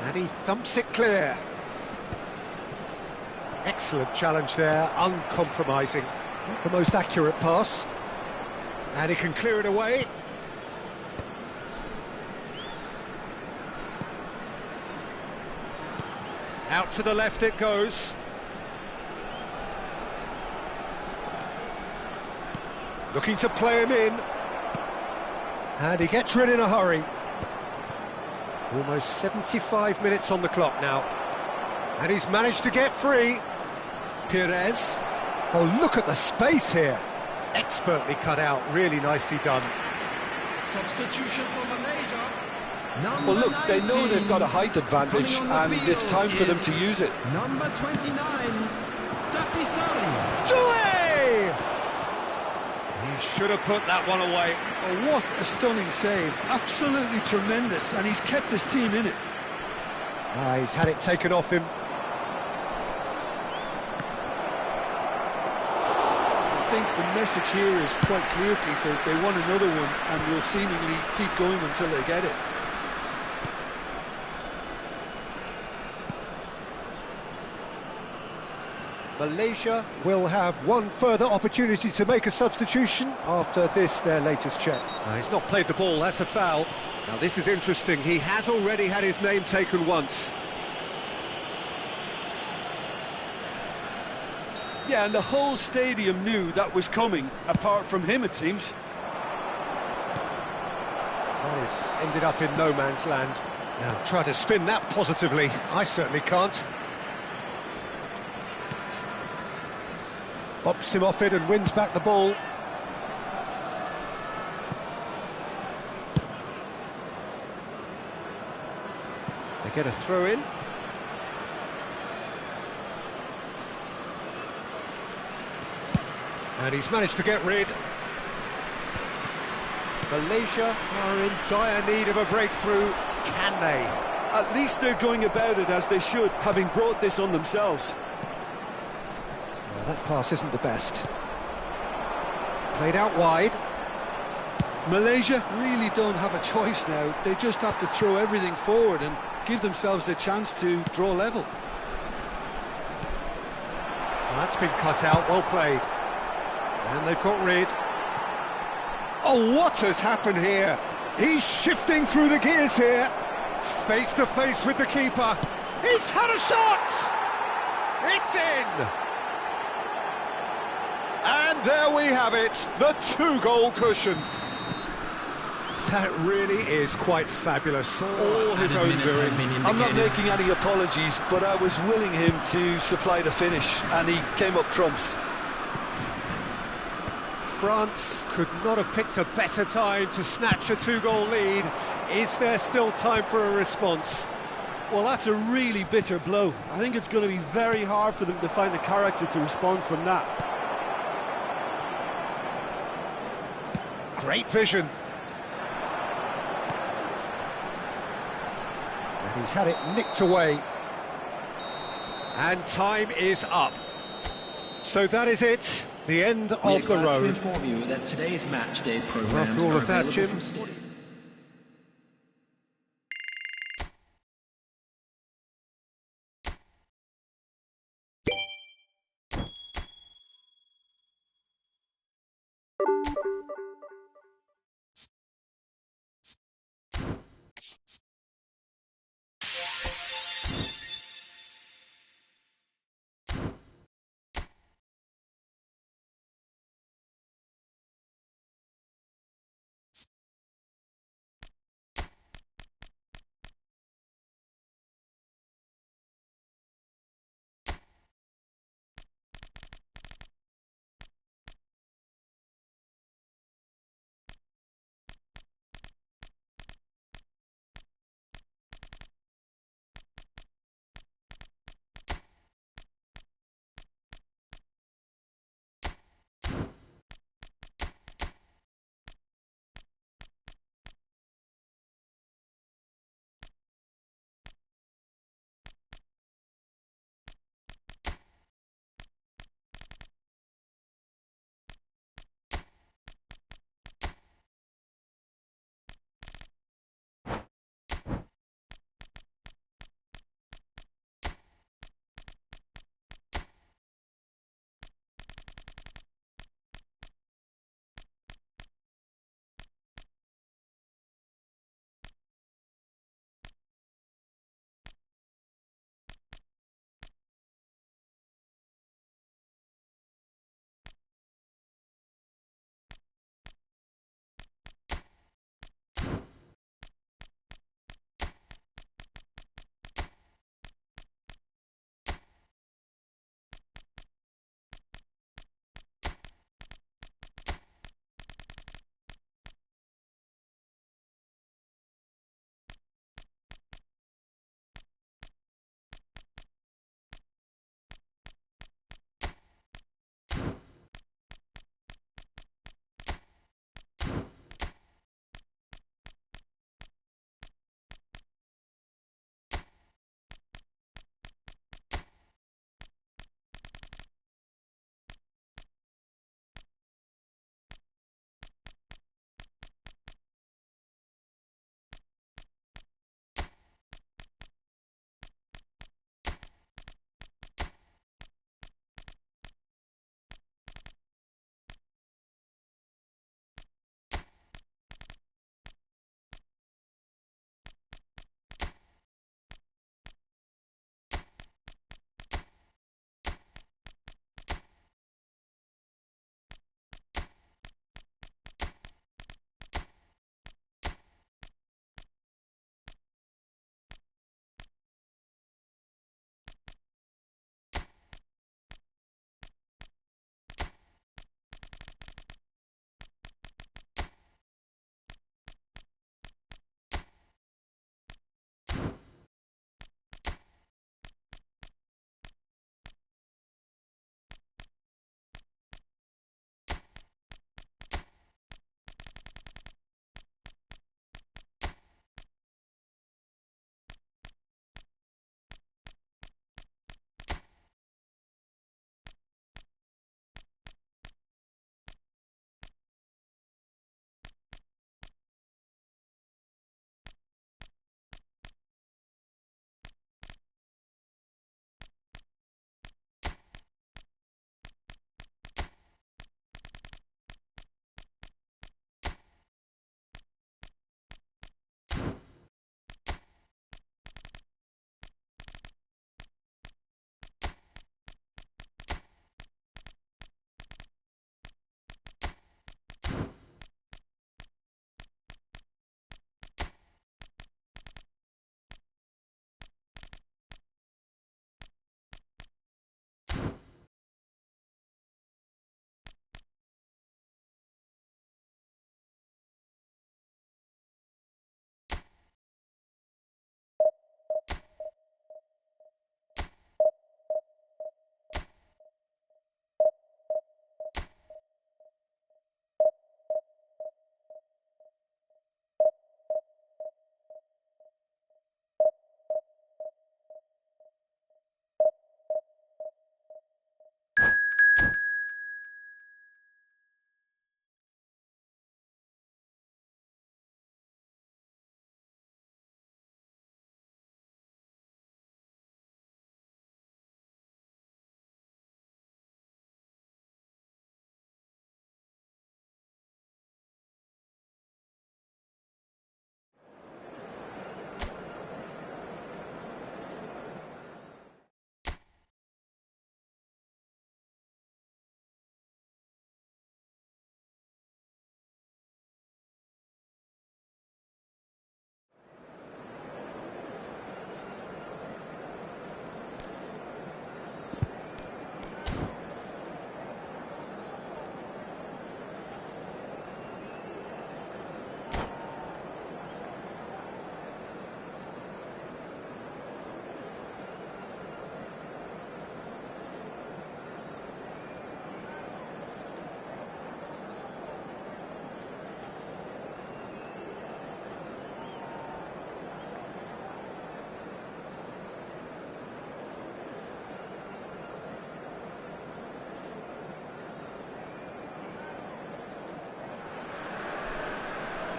And he thumps it clear. Excellent challenge there, uncompromising. Not the most accurate pass. And he can clear it away. Out to the left it goes. Looking to play him in. And he gets rid in a hurry. Almost 75 minutes on the clock now. And he's managed to get free. Pires. Oh, look at the space here. Expertly cut out, really nicely done. Substitution for Malaysia. Well, look, they know they've got a height advantage, and it's time for them to use it. Number 29, Safi. Doué! He should have put that one away. Oh, what a stunning save. Absolutely tremendous, and he's kept his team in it. He's had it taken off him. I think the message here is quite clear, Peter. They want another one, and will seemingly keep going until they get it. Malaysia will have one further opportunity to make a substitution after this, their latest check. He's not played the ball, that's a foul. Now this is interesting, he has already had his name taken once. Yeah, and the whole stadium knew that was coming, apart from him, it seems. Well, he's ended up in no man's land. Now try to spin that positively, I certainly can't. Bops him off it and wins back the ball. They get a throw in. And he's managed to get rid. Malaysia are in dire need of a breakthrough. Can they? At least they're going about it as they should, having brought this on themselves. Well, that pass isn't the best. Played out wide. Malaysia really don't have a choice now. They just have to throw everything forward and give themselves a chance to draw level. Well, that's been cut out, well played. And they've got rid. Oh, what has happened here? He's shifting through the gears here. Face to face with the keeper. He's had a shot! It's in! And there we have it, the two-goal cushion. That really is quite fabulous, all his own doing. I'm not making any apologies, but I was willing him to supply the finish, and he came up trumps. France could not have picked a better time to snatch a two-goal lead. Is there still time for a response? Well, that's a really bitter blow. I think it's going to be very hard for them to find the character to respond from that. Great vision. And he's had it nicked away. And time is up. So that is it. The end We are of the glad to road. inform you that today's match day programs After all are of that, available Jim, from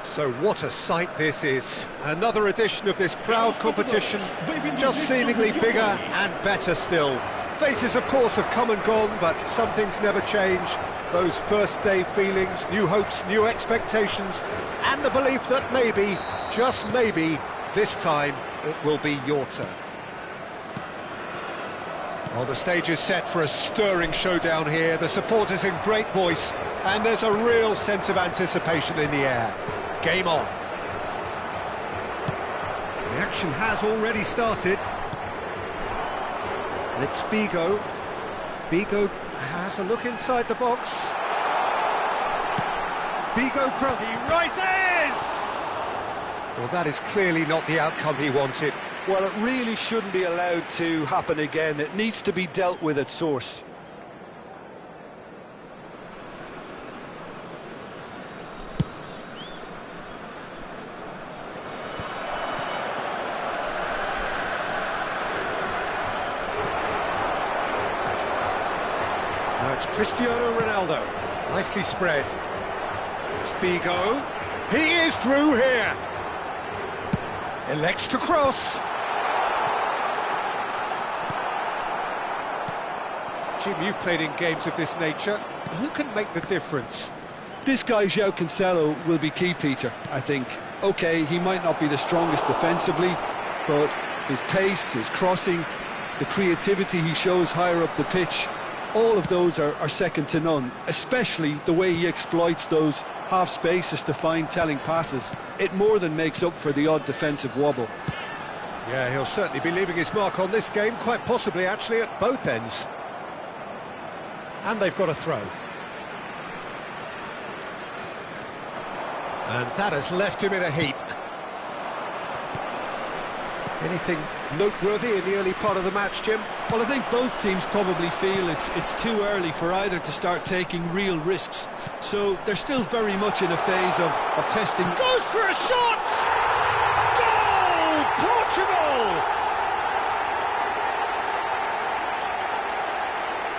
So what a sight this is. Another edition of this proud competition, just seemingly bigger and better still. Faces, of course, have come and gone, but some things never change. Those first day feelings, new hopes, new expectations, and the belief that maybe, just maybe, this time it will be your turn. Well, the stage is set for a stirring showdown here. The supporters in great voice, and there's a real sense of anticipation in the air. Game on. The action has already started. And it's Figo. Figo has a look inside the box. Figo, he rises! Well, that is clearly not the outcome he wanted. Well, it really shouldn't be allowed to happen again. It needs to be dealt with at source. Now it's Cristiano Ronaldo. Nicely spread. Figo. He is through here. Elects to cross. Jim, you've played in games of this nature. Who can make the difference? This guy, João Cancelo, will be key, Peter, I think. OK, he might not be the strongest defensively, but his pace, his crossing, the creativity he shows higher up the pitch, all of those are second to none, especially the way he exploits those half spaces to find telling passes. It more than makes up for the odd defensive wobble. Yeah, he'll certainly be leaving his mark on this game, quite possibly actually at both ends. And they've got a throw. And that has left him in a heap. Anything noteworthy in the early part of the match, Jim? Well, I think both teams probably feel it's too early for either to start taking real risks. So they're still very much in a phase of testing. Goes for a shot! Goal! Portugal!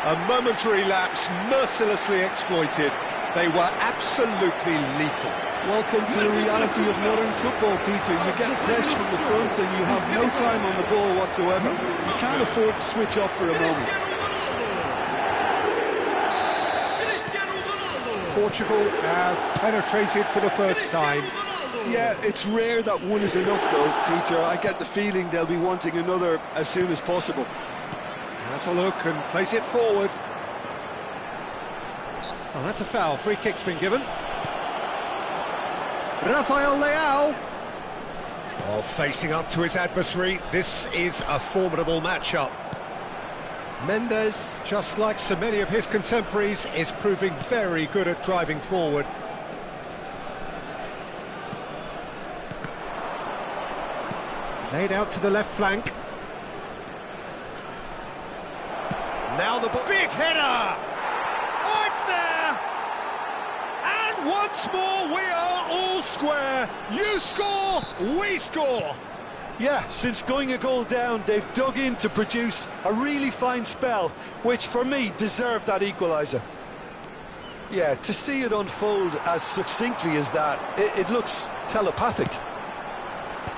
A momentary lapse, mercilessly exploited. They were absolutely lethal. Welcome to the reality of modern football, Peter. You get pressed from the front and you have no time on the ball whatsoever. You can't afford to switch off for a moment. Portugal have penetrated for the first time. Yeah, it's rare that one is enough though, Peter. I get the feeling they'll be wanting another as soon as possible. That's a look and plays it forward. Well, that's a foul. Free kick's been given. Rafael Leao. Oh, facing up to his adversary. This is a formidable matchup. Mendes, just like so many of his contemporaries, is proving very good at driving forward. Played out to the left flank. Now the big header! Oh, it's there! And once more we are all square. You score, we score. Yeah, since going a goal down, they've dug in to produce a really fine spell, which for me deserved that equaliser. Yeah, to see it unfold as succinctly as that, it looks telepathic.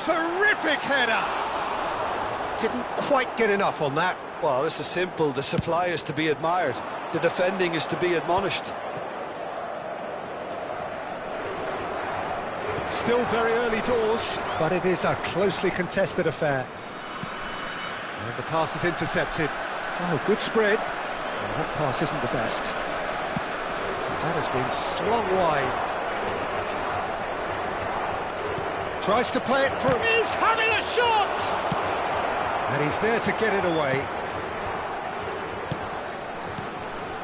Terrific header! Didn't quite get enough on that. Well, this is simple. The supply is to be admired. The defending is to be admonished. Still very early doors, but it is a closely contested affair. And the pass is intercepted. Oh, good spread. Well, that pass isn't the best. That has been slung wide. Tries to play it through. He's having a shot! And he's there to get it away.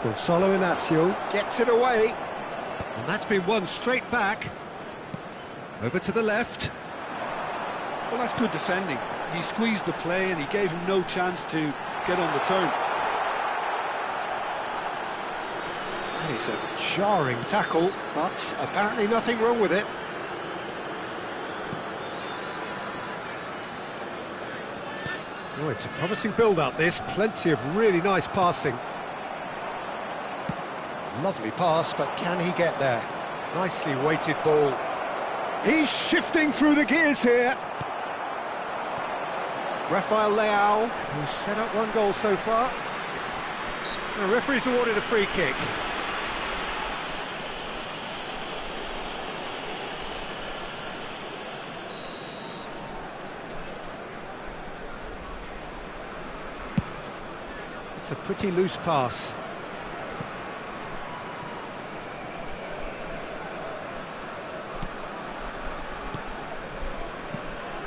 Gonzalo Inacio gets it away. And that's been won straight back. Over to the left. Well, that's good defending. He squeezed the play and he gave him no chance to get on the turn. That is a jarring tackle, but apparently nothing wrong with it. Oh, it's a promising build-up, this. Plenty of really nice passing. Lovely pass, but can he get there? Nicely weighted ball. He's shifting through the gears here. Rafael Leao, who's set up one goal so far. The referee's awarded a free kick. It's a pretty loose pass.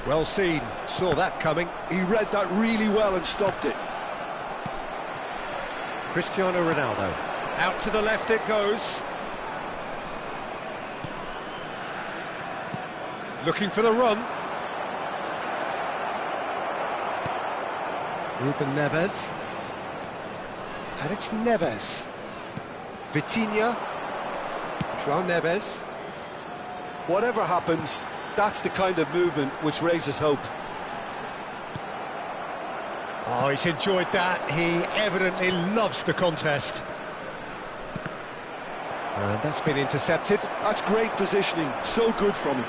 Well seen, saw that coming. He read that really well and stopped it. Cristiano Ronaldo. Out to the left it goes. Looking for the run. Ruben Neves. And it's Neves. Vitinha. João Neves. Whatever happens, that's the kind of movement which raises hope. Oh, he's enjoyed that. He evidently loves the contest. And that's been intercepted. That's great positioning, so good from him.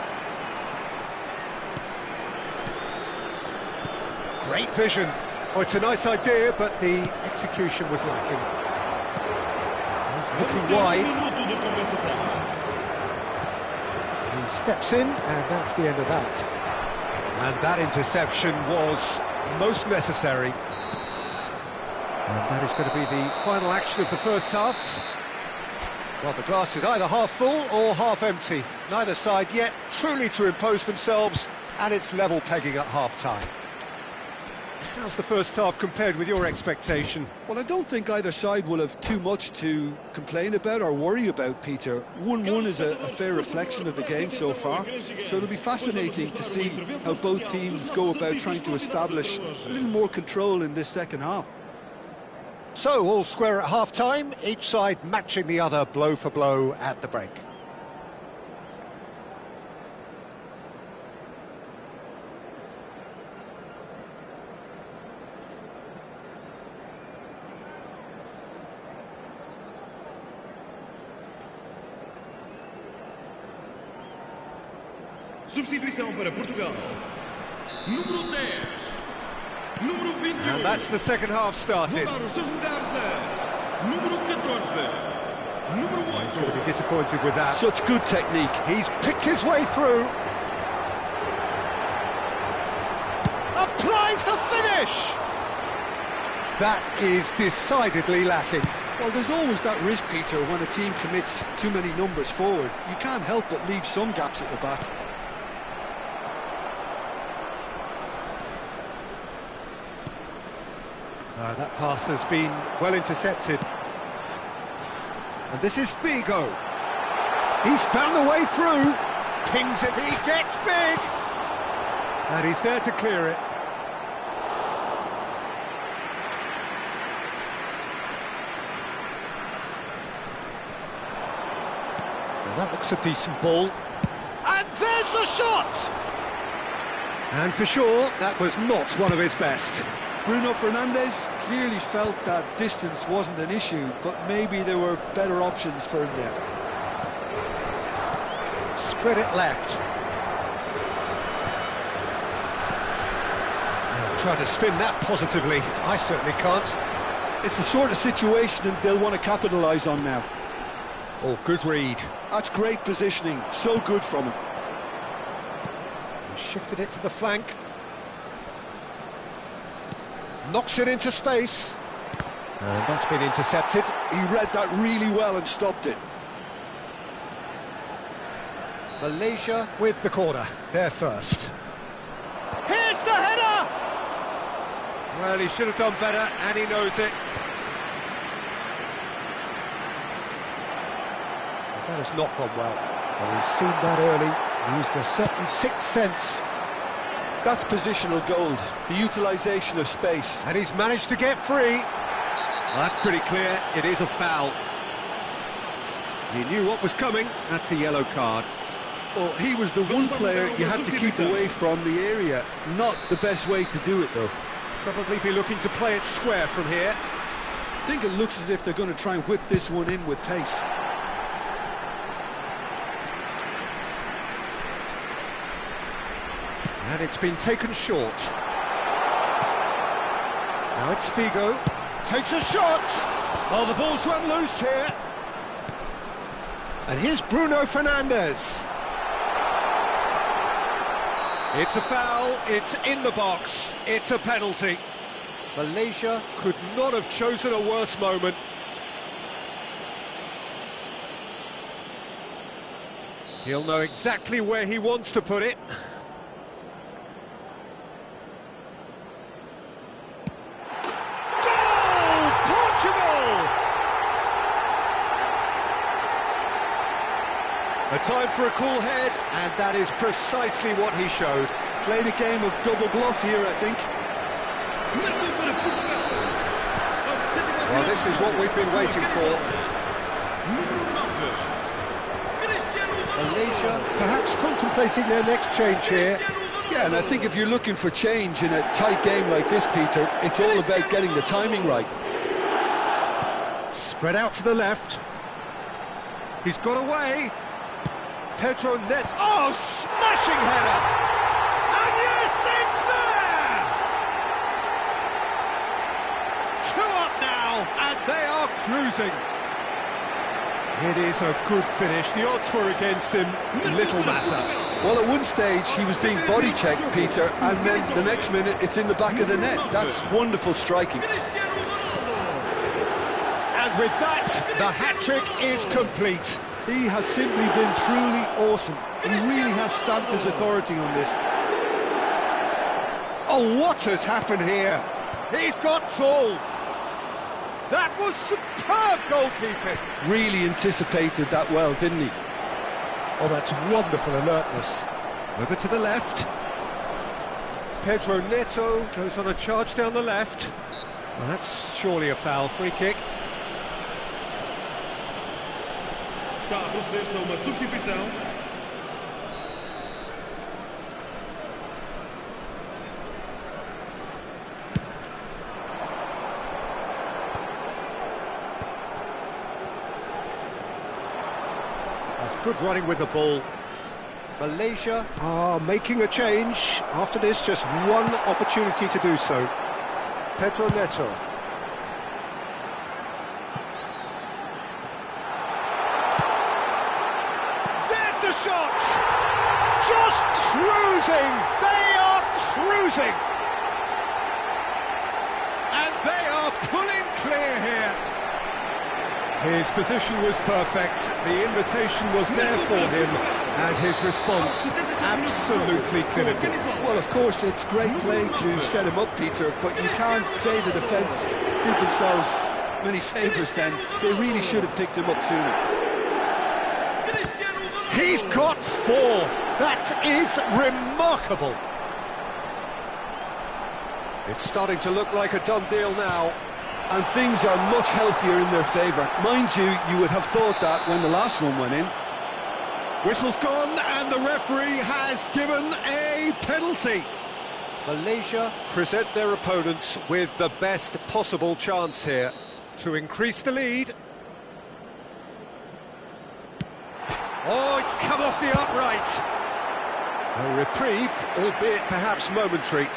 Great vision. Oh, it's a nice idea, but the execution was lacking. He's looking wide. He steps in, and that's the end of that. And that interception was most necessary. And that is going to be the final action of the first half. Well, the glass is either half full or half empty. Neither side yet truly to impose themselves, and it's level pegging at half-time. How's the first half compared with your expectation? Well, I don't think either side will have too much to complain about or worry about, Peter. 1-1 is a fair reflection of the game so far, so it'll be fascinating to see how both teams go about trying to establish a little more control in this second half. So, all square at half-time, each side matching the other blow for blow at the break. Substituição para Portugal. Número 10. Número 21. And that's the second half started. Mudar os seus lugares a número 14. Número 8. He's going to be disappointed with that. Such good technique. He's picked his way through. Applies the finish! That is decidedly lacking. Well, there's always that risk, Peter, when a team commits too many numbers forward. You can't help but leave some gaps at the back. That pass has been well intercepted. And this is Figo. He's found the way through. Pings it, he gets big. And he's there to clear it. Well, that looks a decent ball. And there's the shot! And for sure, that was not one of his best. Bruno Fernandes clearly felt that distance wasn't an issue, but maybe there were better options for him there. Spread it left. Try to spin that positively. I certainly can't. It's the sort of situation that they'll want to capitalise on now. Oh, good read. That's great positioning, so good from him. He shifted it to the flank. Knocks it into space. And that's been intercepted. He read that really well and stopped it. Malaysia with the corner. They're first. Here's the header! Well, he should have done better, and he knows it. That has not gone well. Well, he's seen that early, used a certain sixth sense. That's positional gold, the utilisation of space. And he's managed to get free. Well, that's pretty clear, it is a foul. He knew what was coming, that's a yellow card. Well, he was the one player you had to keep away from the area. Not the best way to do it, though. Probably be looking to play it square from here. I think it looks as if they're going to try and whip this one in with pace. And it's been taken short. Now it's Figo. Takes a shot! Oh, the ball's run loose here. And here's Bruno Fernandes. It's a foul, it's in the box, it's a penalty. Malaysia could not have chosen a worse moment. He'll know exactly where he wants to put it. Goal! Portugal! A time for a cool head, and that is precisely what he showed. Played a game of double bluff here, I think. Well, this is what we've been waiting for. Malaysia perhaps contemplating their next change here. Yeah, and I think if you're looking for change in a tight game like this, Peter, it's all about getting the timing right. Spread out to the left. He's got away. Pedro Nets. Oh, smashing header! And yes, it's there! 2 up now, and they are cruising. It is a good finish. The odds were against him. Little matter. Well, at one stage, he was being body-checked, Peter, and then the next minute, it's in the back of the net. That's wonderful striking. And with that, the hat-trick is complete. He has simply been truly awesome. He really has stamped his authority on this. Oh, what has happened here? He's got full. That was superb goalkeeping. Really anticipated that well, didn't he? Oh, that's wonderful alertness. Over to the left. Pedro Neto goes on a charge down the left. Well, that's surely a foul. Free kick. Está a proceder-se a uma substituição. That's good running with the ball. Malaysia are making a change. After this, just one opportunity to do so. Pedro Neto. There's the shot! Just cruising! They are cruising! And they are pulling clear here. His position was perfect, the invitation was there for him, and his response absolutely clinical. Well, of course, it's great play to set him up, Peter, but you can't say the defence did themselves many favours then. They really should have picked him up sooner. He's got 4. That is remarkable. It's starting to look like a done deal now. And things are much healthier in their favour. Mind you, you would have thought that when the last one went in. Whistle's gone, and the referee has given a penalty. Malaysia present their opponents with the best possible chance here to increase the lead. Oh, it's come off the upright. A reprieve, albeit perhaps momentary.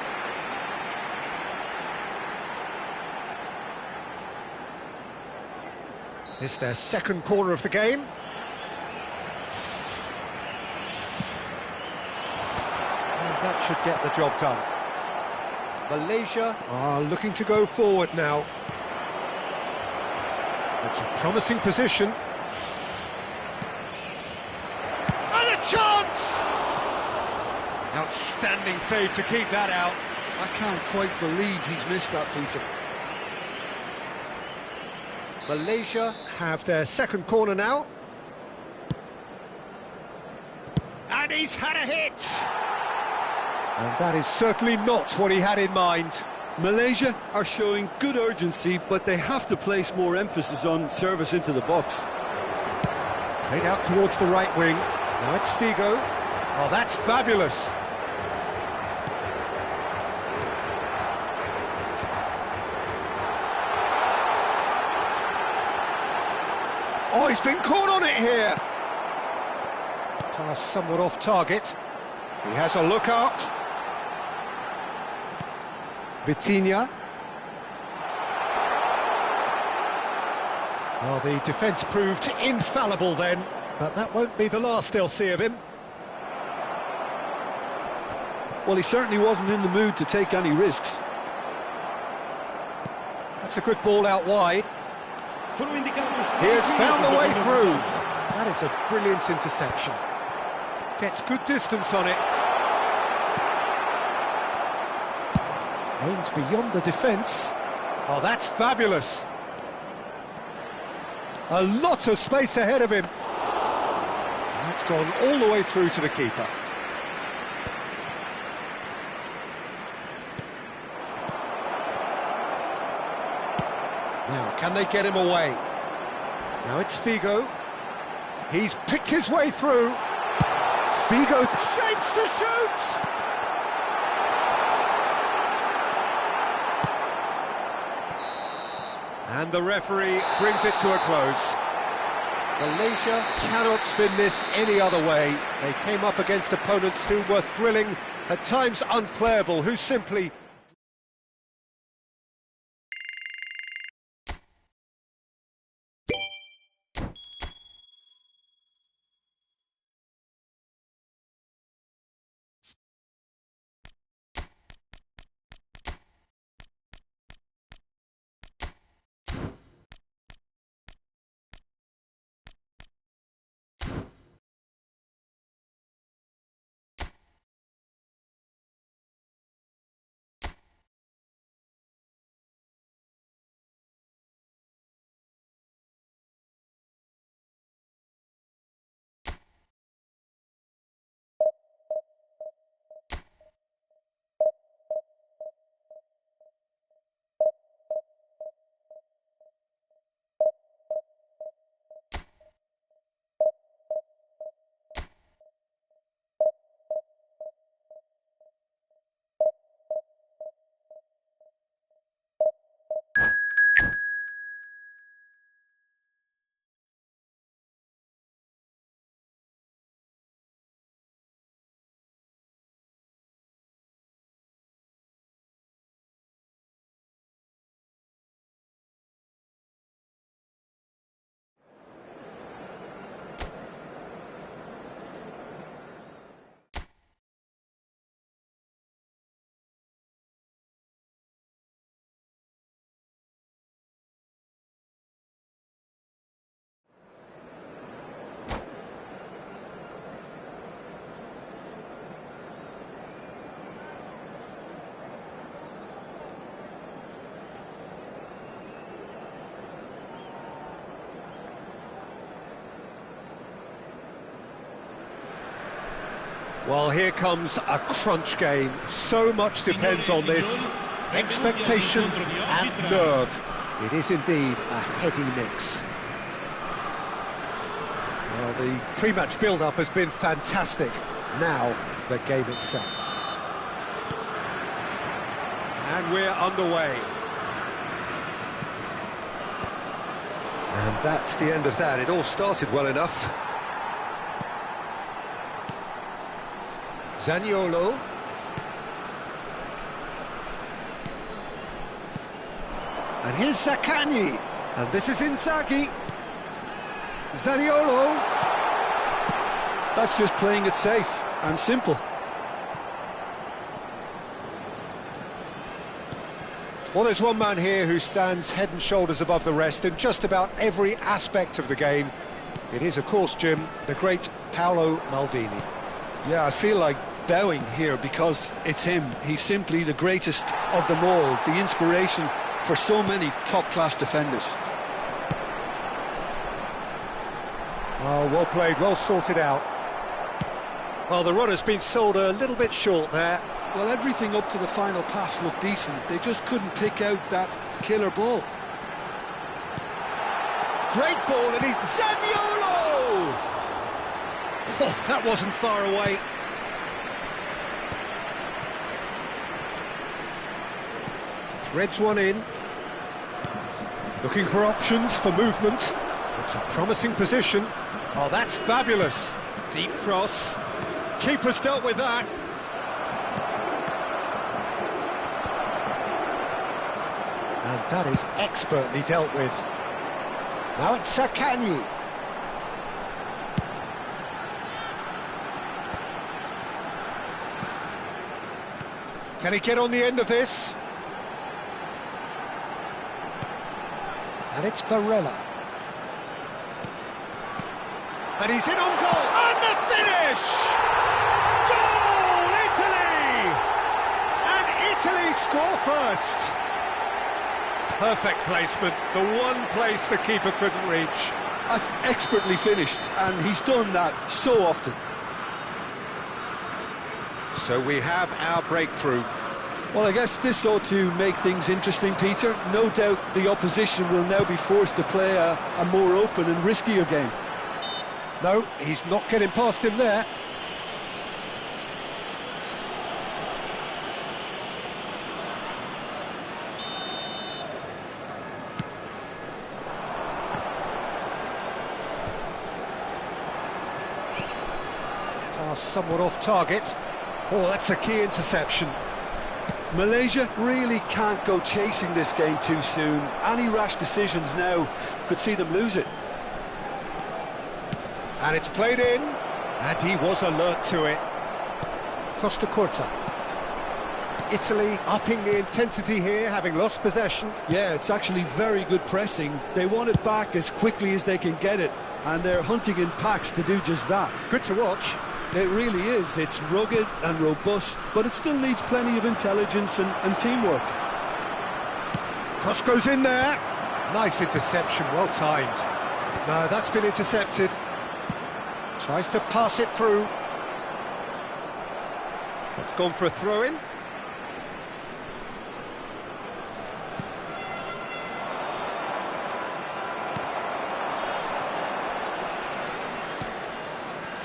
It's their second corner of the game. And that should get the job done. Malaysia are looking to go forward now. It's a promising position. And a chance! Outstanding save to keep that out. I can't quite believe he's missed that, Peter. Malaysia have their second corner now. And he's had a hit! And that is certainly not what he had in mind. Malaysia are showing good urgency, but they have to place more emphasis on service into the box. Played out towards the right wing. Now it's Figo. Oh, that's fabulous. Oh, he's been caught on it here. Pass somewhat off target. He has a look up. Vitinha. Well, the defence proved infallible then, but that won't be the last they'll see of him. Well, he certainly wasn't in the mood to take any risks. That's a good ball out wide. He has found the way through. That is a brilliant interception. Gets good distance on it. Aims beyond the defence. Oh, that's fabulous. A lot of space ahead of him. That's gone all the way through to the keeper. Now, can they get him away? Now it's Figo. He's picked his way through. Figo shapes to shoot! And the referee brings it to a close. Malaysia cannot spin this any other way. They came up against opponents who were thrilling, at times unplayable, who simply... Well, here comes a crunch game. So much depends on this. Expectation and nerve. It is indeed a heady mix. Well, the pre-match build-up has been fantastic. Now, the game itself. And we're underway. And that's the end of that. It all started well enough. Zaniolo. And here's Zaccagni. And this is Inzaghi. Zaniolo. That's just playing it safe and simple. Well, there's one man here who stands head and shoulders above the rest in just about every aspect of the game. It is, of course, Jim, the great Paolo Maldini. Yeah, I feel like bowing here because it's him. He's simply the greatest of them all, the inspiration for so many top-class defenders. Oh, well played, well sorted out. Well, the run has been sold a little bit short there. Well, everything up to the final pass looked decent. They just couldn't pick out that killer ball. Great ball, and he's... Zaniolo! Oh, that wasn't far away. Threads one in. Looking for options for movement. It's a promising position. Oh, that's fabulous. Deep cross. Keeper's dealt with that. And that is expertly dealt with. Now it's Sakanyi. Can he get on the end of this? And it's Barella. And he's in on goal. And the finish! Goal, Italy! And Italy score first. Perfect placement, the one place the keeper couldn't reach. That's expertly finished, and he's done that so often. So we have our breakthrough. Well, I guess this ought to make things interesting, Peter. No doubt the opposition will now be forced to play a more open and riskier game. No, he's not getting past him there. Pass somewhat off target. Oh, that's a key interception. Malaysia really can't go chasing this game too soon. Any rash decisions now could see them lose it. And it's played in, and he was alert to it. Costa Curta. Italy upping the intensity here, having lost possession. Yeah, it's actually very good pressing. They want it back as quickly as they can get it, and they're hunting in packs to do just that. Good to watch. It really is. It's rugged and robust, but it still needs plenty of intelligence and teamwork. Cross goes in there. Nice interception, well timed. No, that's been intercepted. Tries to pass it through. It's gone for a throw-in.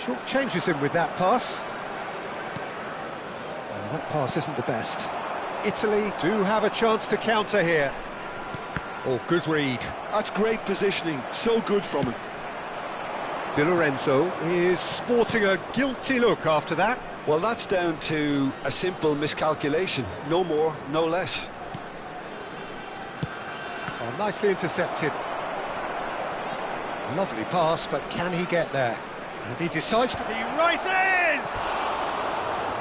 Short changes him with that pass. Well, that pass isn't the best. Italy do have a chance to counter here. Oh, good read. That's great positioning, so good from him. Di Lorenzo is sporting a guilty look after that. Well, that's down to a simple miscalculation. No more, no less. Oh, nicely intercepted. Lovely pass, but can he get there? And he decides to... He rises!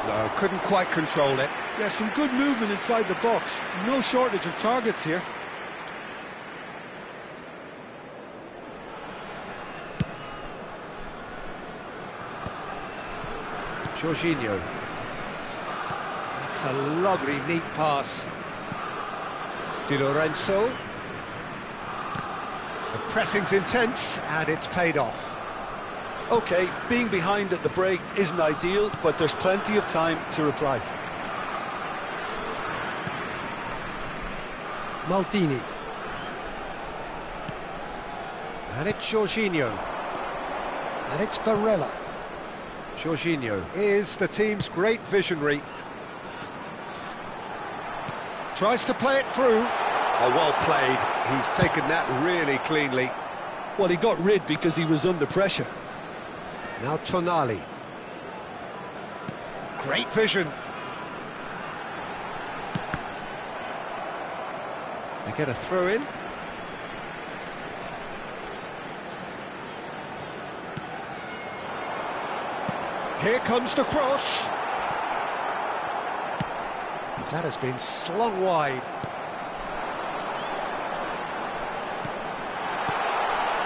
No, couldn't quite control it. Yeah, some good movement inside the box. No shortage of targets here. Jorginho. That's a lovely, neat pass. Di Lorenzo. The pressing's intense, and it's paid off. OK, being behind at the break isn't ideal, but there's plenty of time to reply. Maldini. And it's Jorginho. And it's Barella. Jorginho is the team's great visionary. Tries to play it through. Oh, well played. He's taken that really cleanly. Well, he got rid because he was under pressure. Now Tonali. Great vision. They get a throw in. Here comes the cross. That has been slung wide.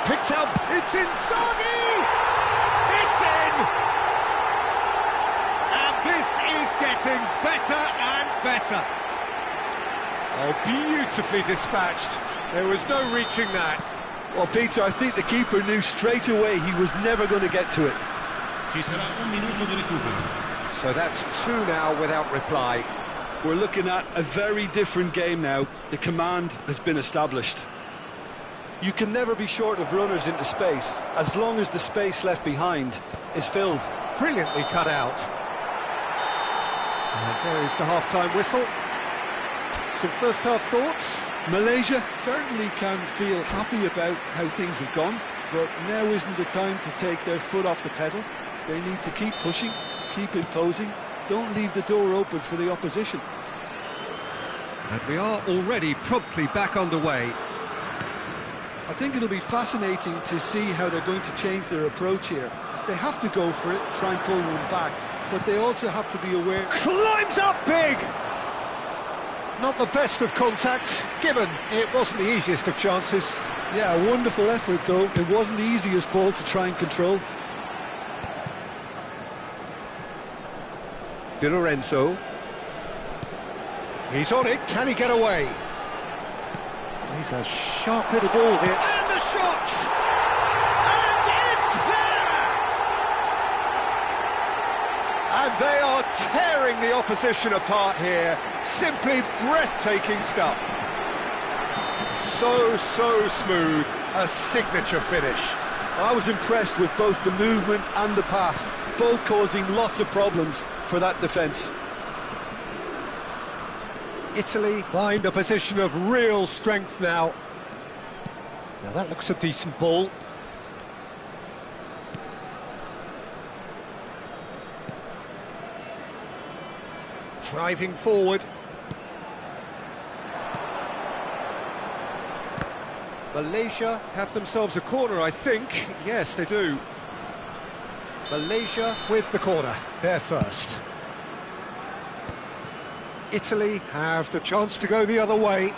Picked up, it's Inzaghi! It's in! And this is getting better and better. Oh, beautifully dispatched. There was no reaching that. Well, Peter, I think the keeper knew straight away he was never going to get to it. So that's two now without reply. We're looking at a very different game now. The command has been established. You can never be short of runners into space, as long as the space left behind is filled. Brilliantly cut out. And there is the half-time whistle. Some first-half thoughts? Malaysia certainly can feel happy about how things have gone, but now isn't the time to take their foot off the pedal. They need to keep pushing, keep imposing. Don't leave the door open for the opposition. And we are already promptly back underway. I think it'll be fascinating to see how they're going to change their approach here. They have to go for it, try and pull one back, but they also have to be aware... Climbs up big! Not the best of contact, given it wasn't the easiest of chances. Yeah, a wonderful effort, though. It wasn't the easiest ball to try and control. Di Lorenzo. He's on it, can he get away? He's a sharp little ball here. And the shot! And it's there! And they are tearing the opposition apart here. Simply breathtaking stuff. So smooth. A signature finish. I was impressed with both the movement and the pass, both causing lots of problems for that defence. Italy find a position of real strength now. Now that looks a decent ball. Driving forward. Malaysia have themselves a corner, I think. Yes, they do. Malaysia with the corner. They're first. Italy have the chance to go the other way.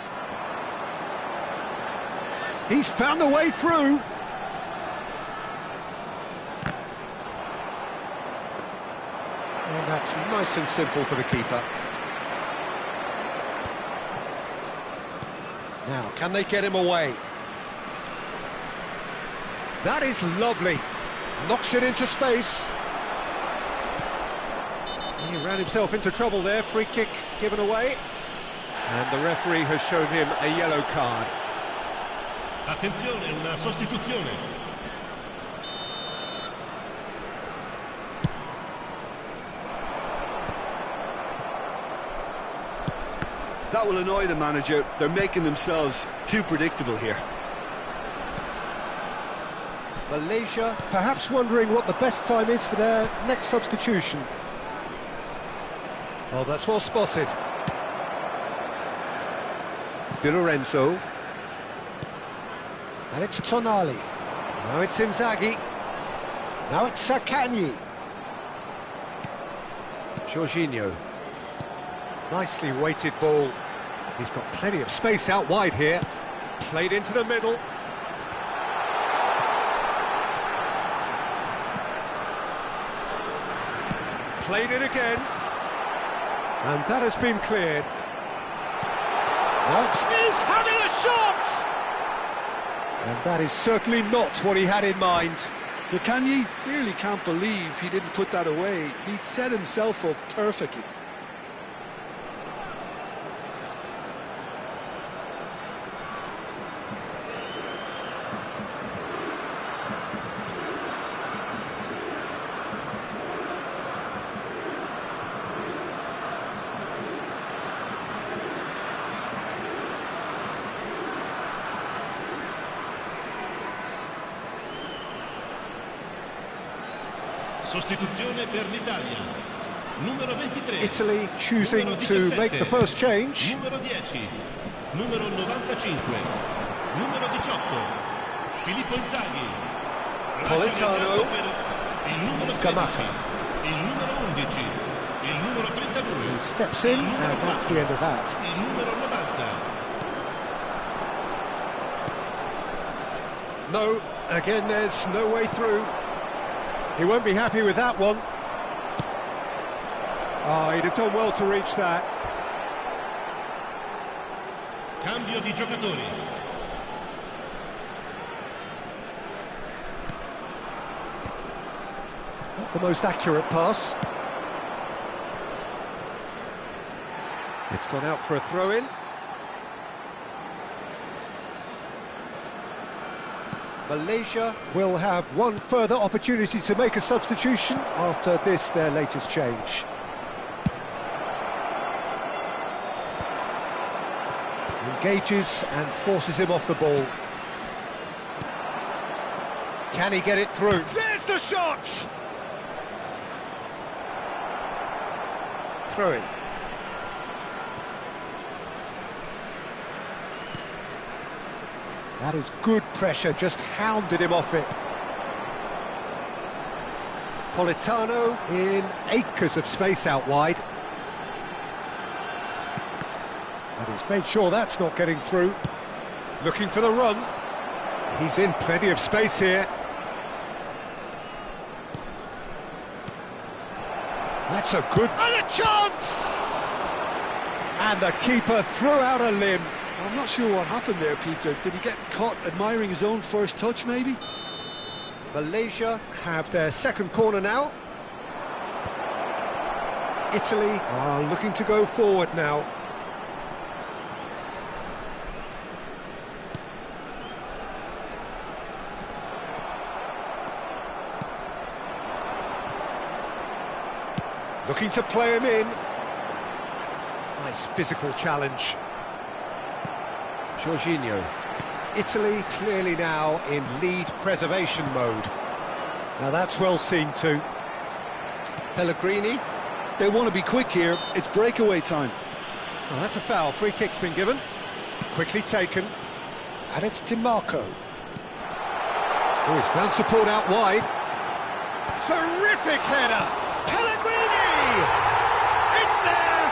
He's found a way through. And that's nice and simple for the keeper. Now, can they get him away? That is lovely. Knocks it into space. He ran himself into trouble there. Free kick given away. And the referee has shown him a yellow card. Attenzione, una sostituzione. That will annoy the manager. They're making themselves too predictable here. Malaysia perhaps wondering what the best time is for their next substitution. Oh, that's well spotted. Di Lorenzo. And it's Tonali. Now it's Inzaghi. Now it's Sakani. Jorginho. Nicely weighted ball. He's got plenty of space out wide here. Played into the middle. Played it again. And that has been cleared. Now he's having a shot! And that is certainly not what he had in mind. Sakani clearly can't believe he didn't put that away. He'd set himself up perfectly. Sostituzione per l'Italia. Numero 23. Italy choosing to make the first change. Numero 10. Numero 95. Numero 18. Filippo Inzaghi. Politano. Il numero 13. Il numero 11. Il numero 32. He steps in, and that's the end of that. Il numero 90. No, again there's no way through. He won't be happy with that one. Oh, he'd have done well to reach that. Cambio di giocatori. Not the most accurate pass. It's gone out for a throw-in. Malaysia will have one further opportunity to make a substitution after this, their latest change. Engages and forces him off the ball. Can he get it through? There's the shot! Throw in. That is good pressure, just hounded him off it. Politano in acres of space out wide. And he's made sure that's not getting through. Looking for the run. He's in plenty of space here. That's a good... And a chance! And the keeper threw out a limb. I'm not sure what happened there, Peter. Did he get caught admiring his own first touch, maybe? Malaysia have their second corner now. Italy are looking to go forward now. Looking to play him in. Nice physical challenge. Jorginho. Italy clearly now in lead preservation mode. Now that's well seen too. Pellegrini. They want to be quick here. It's breakaway time. Oh, that's a foul. Free kick's been given. Quickly taken. And it's DiMarco. Oh, he's found support out wide. Terrific header! Pellegrini! It's there!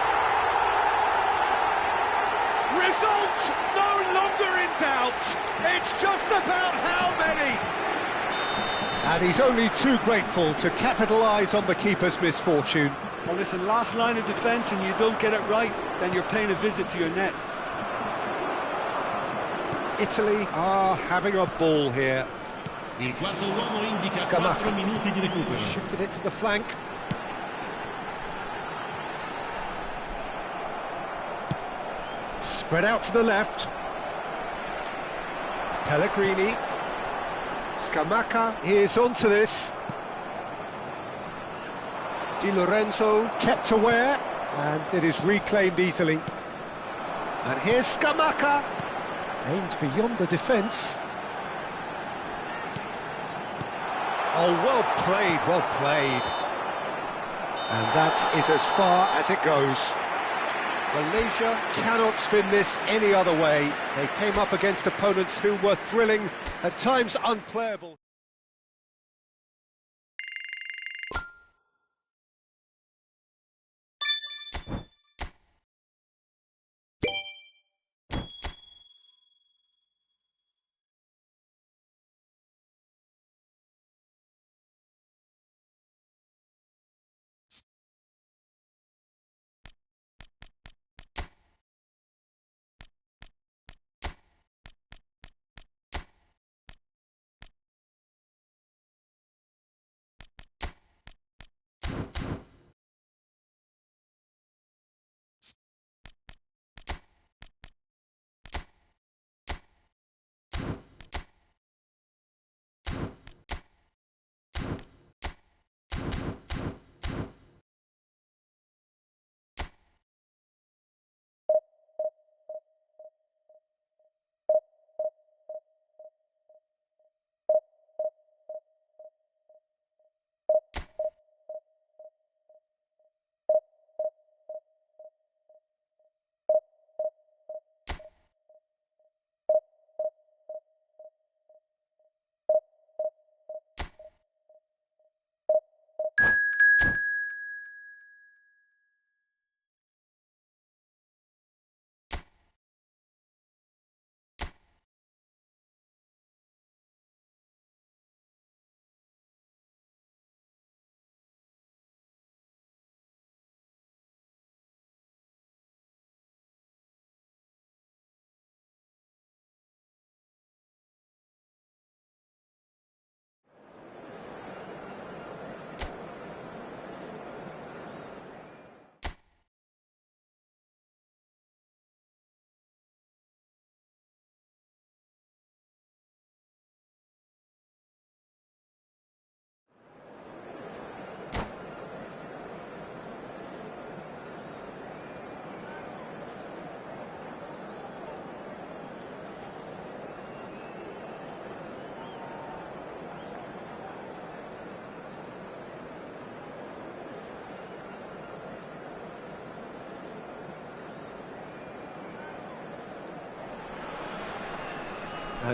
Result no longer in doubt. It's just about how many. And he's only too grateful to capitalise on the keeper's misfortune. Well, listen, last line of defence and you don't get it right, then you're paying a visit to your net. Italy are having a ball here. Il quarto uomo indica 4 minuti di recupero. Shifted it to the flank. Spread out to the left. Pellegrini. Scamacca is onto this. Di Lorenzo kept aware, and it is reclaimed easily. And here's Scamacca. Aimed beyond the defence. Oh, well played, well played. And that is as far as it goes. Malaysia cannot spin this any other way. They came up against opponents who were thrilling, at times unplayable.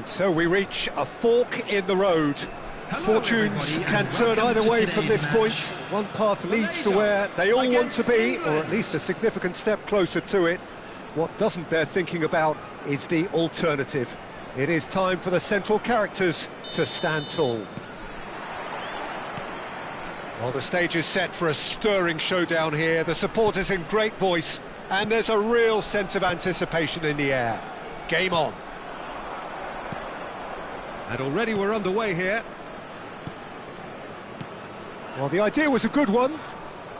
And so we reach a fork in the road. Fortunes can turn either way from this point. One path leads to where they all want to be, or at least a significant step closer to it. What doesn't bear thinking about is the alternative. It is time for the central characters to stand tall. Well, the stage is set for a stirring showdown here. The supporters in great voice, and there's a real sense of anticipation in the air. Game on. And already we're underway here. Well, the idea was a good one.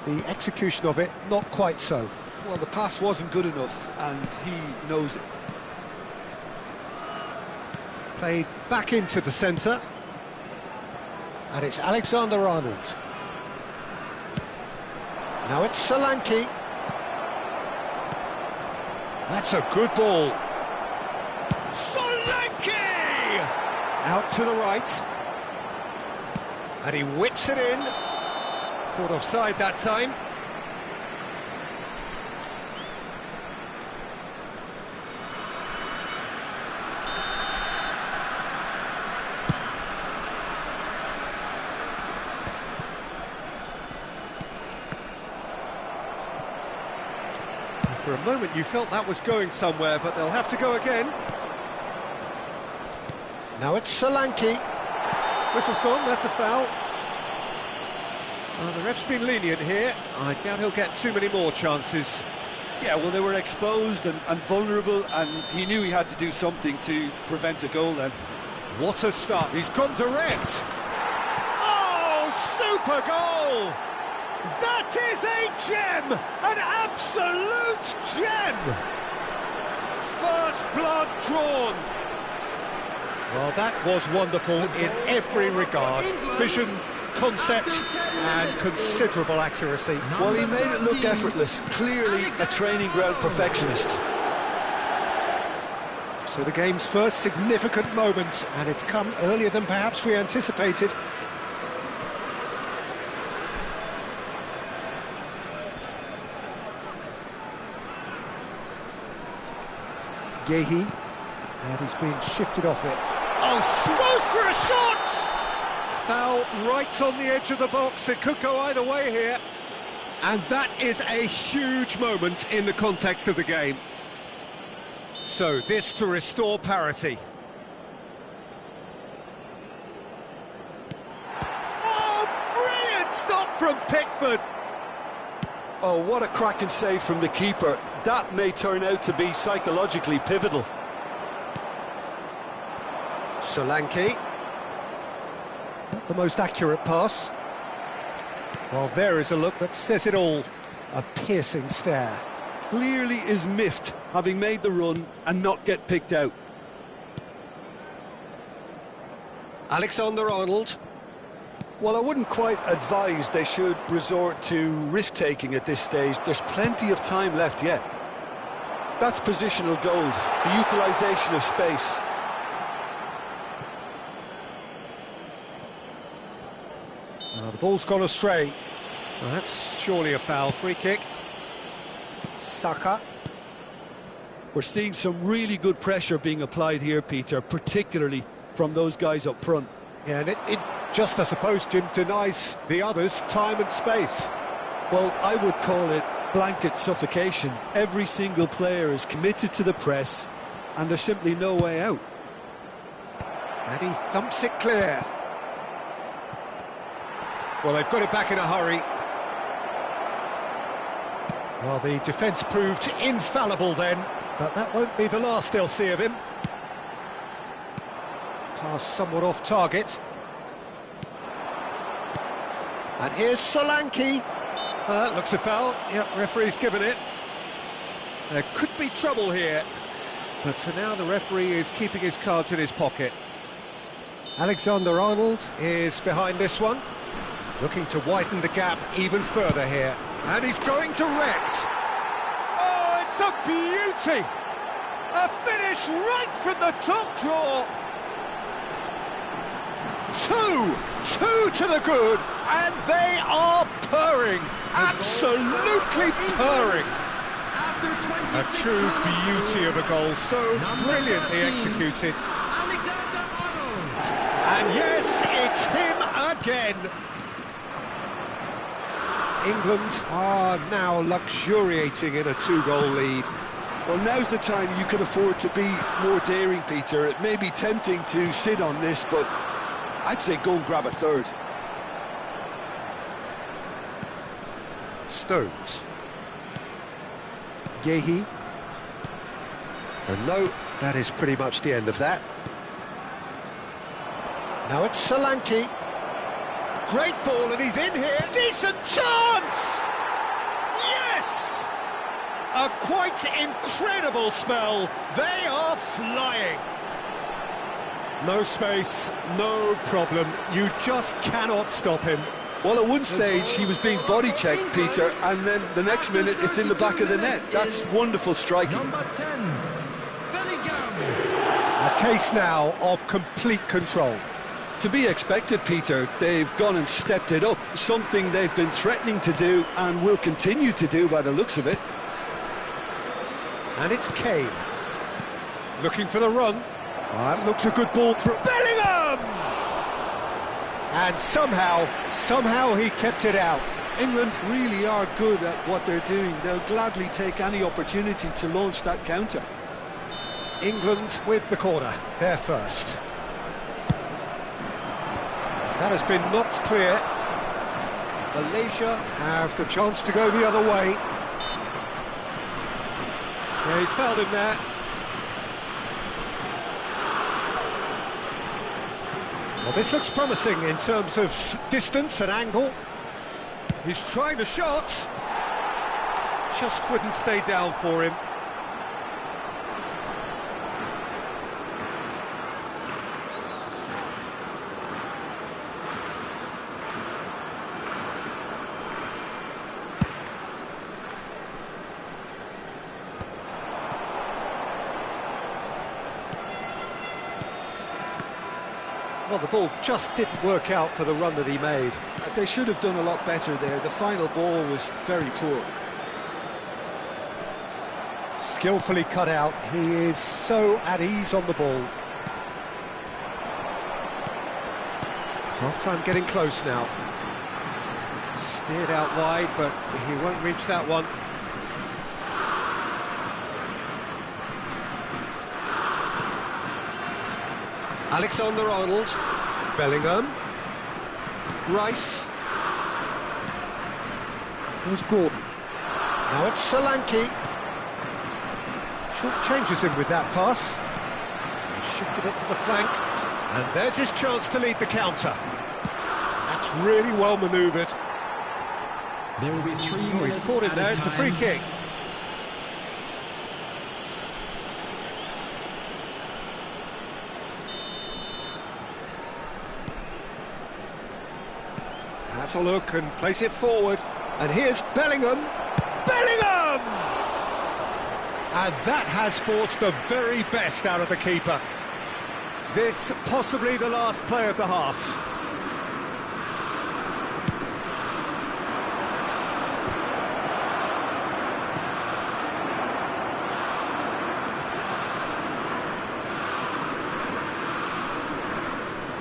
The execution of it, not quite so. Well, the pass wasn't good enough, and he knows it. Played back into the centre. And it's Alexander-Arnold. Now it's Solanke. That's a good ball. Solanke! Out to the right. And he whips it in. Caught offside that time. For a moment you felt that was going somewhere, but they'll have to go again. Now it's Solanke. Whistle's gone, that's a foul. Well, the ref's been lenient here. I doubt he'll get too many more chances. Yeah, well, they were exposed and vulnerable, and he knew he had to do something to prevent a goal then. What a start, he's gone direct. Oh, super goal! That is a gem! An absolute gem! First blood drawn. Well, that was wonderful in every regard. Vision, concept, and considerable accuracy. Well, he made it look effortless. Clearly a training ground perfectionist. So the game's first significant moment, and it's come earlier than perhaps we anticipated. Gehi, and he's been shifted off it. Oh, goes for a shot! Foul right on the edge of the box. It could go either way here. And that is a huge moment in the context of the game. So this to restore parity. Oh, brilliant stop from Pickford! Oh, what a cracking save from the keeper. That may turn out to be psychologically pivotal. Solanke. Not the most accurate pass. Well, there is a look that says it all. A piercing stare. Clearly is miffed, having made the run and not get picked out. Alexander-Arnold. Well, I wouldn't quite advise they should resort to risk-taking at this stage. There's plenty of time left yet. That's positional gold, the utilisation of space. The ball's gone astray. Well, that's surely a foul. Free kick. Saka. We're seeing some really good pressure being applied here, Peter, particularly from those guys up front. Yeah, and it just, I suppose, Jim, denies the others time and space. Well, I would call it blanket suffocation. Every single player is committed to the press, and there's simply no way out. And he thumps it clear. Well, they've got it back in a hurry. Well, the defence proved infallible then, but that won't be the last they'll see of him. Pass somewhat off target. And here's Solanke. Looks a foul. Yep, referee's given it. There could be trouble here, but for now the referee is keeping his cards in his pocket. Alexander-Arnold is behind this one, looking to widen the gap even further here. And he's going direct. Oh, it's a beauty! A finish right from the top draw. Two to the good, and they are purring, absolutely purring. A true beauty of a goal, so brilliantly executed. And yes, it's him again. England are now luxuriating in a 2-goal lead. Well, now's the time you can afford to be more daring, Peter. It may be tempting to sit on this, but I'd say go and grab a third. Stones. Gehi. And no, that is pretty much the end of that. Now it's Solanke. Great ball, and he's in here. Decent chance! Yes! A quite incredible spell. They are flying. No space, no problem. You just cannot stop him. Well, at one stage he was being body checked, Peter, and then the next minute it's in the back of the net. That's wonderful striking. Number 10, Bellingham. A case now of complete control. To be expected, Peter. They've gone and stepped it up, something they've been threatening to do and will continue to do by the looks of it. And it's Kane. Looking for the run. That looks a good ball through Bellingham! And somehow he kept it out. England really are good at what they're doing. They'll gladly take any opportunity to launch that counter. England with the corner, they're first. That has been knocked clear. Malaysia have the chance to go the other way. Yeah, he's fouled him there. Well, this looks promising in terms of distance and angle. He's trying the shot. Just wouldn't stay down for him. Well, the ball just didn't work out for the run that he made. They should have done a lot better there. The final ball was very poor. Skillfully cut out. He is so at ease on the ball. Half-time getting close now. Steered out wide, but he won't reach that one. Alexander-Arnold, Bellingham, Rice, there's Gordon, now it's Solanke, short changes him with that pass, shifted it to the flank, and there's his chance to lead the counter. That's really well manoeuvred. There will be 3 he's caught him there, it's a free kick. That's a look and place it forward. And here's Bellingham. Bellingham! And that has forced the very best out of the keeper. This possibly the last play of the half.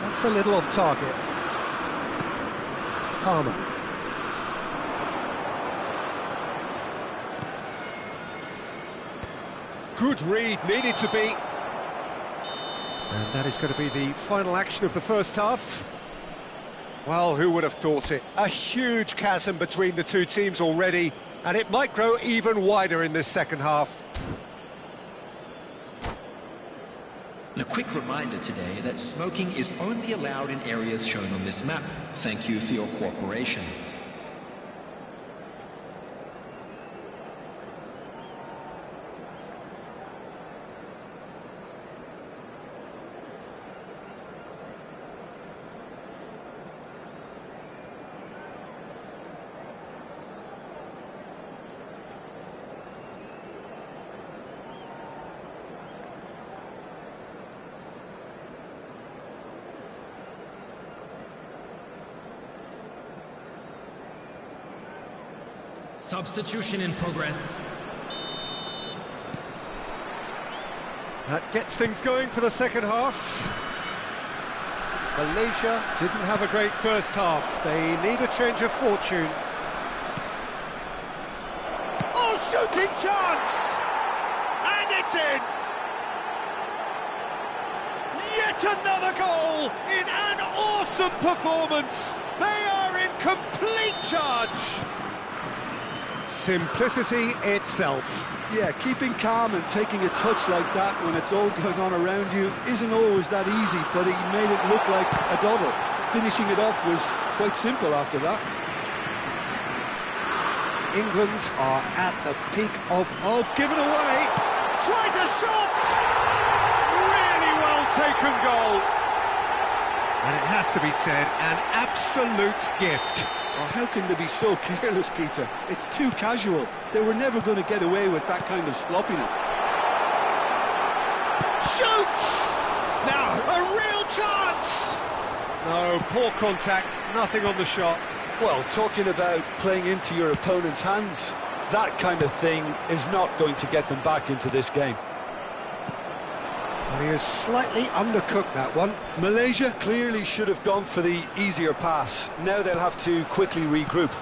That's a little off target. Palmer. Good read, needed to be. And that is going to be the final action of the first half. Well, who would have thought it? A huge chasm between the two teams already, and it might grow even wider in this second half. A quick reminder today that smoking is only allowed in areas shown on this map. Thank you for your cooperation. Substitution in progress. That gets things going for the second half. Malaysia didn't have a great first half. They need a change of fortune. Oh, shooting chance! And it's in! Yet another goal in an awesome performance. They are in complete charge. Simplicity itself. Yeah, keeping calm and taking a touch like that when it's all going on around you isn't always that easy, but he made it look like a doddle. Finishing it off was quite simple after that. England are at the peak of... Oh, given away! Tries a shot! Really well taken goal. And it has to be said, an absolute gift. Oh, how can they be so careless, Peter? It's too casual. They were never going to get away with that kind of sloppiness. Shoots! Now, a real chance! No, poor contact, nothing on the shot. Well, talking about playing into your opponent's hands, that kind of thing is not going to get them back into this game. Well, he has slightly undercooked that one. Malaysia clearly should have gone for the easier pass. Now they'll have to quickly regroup.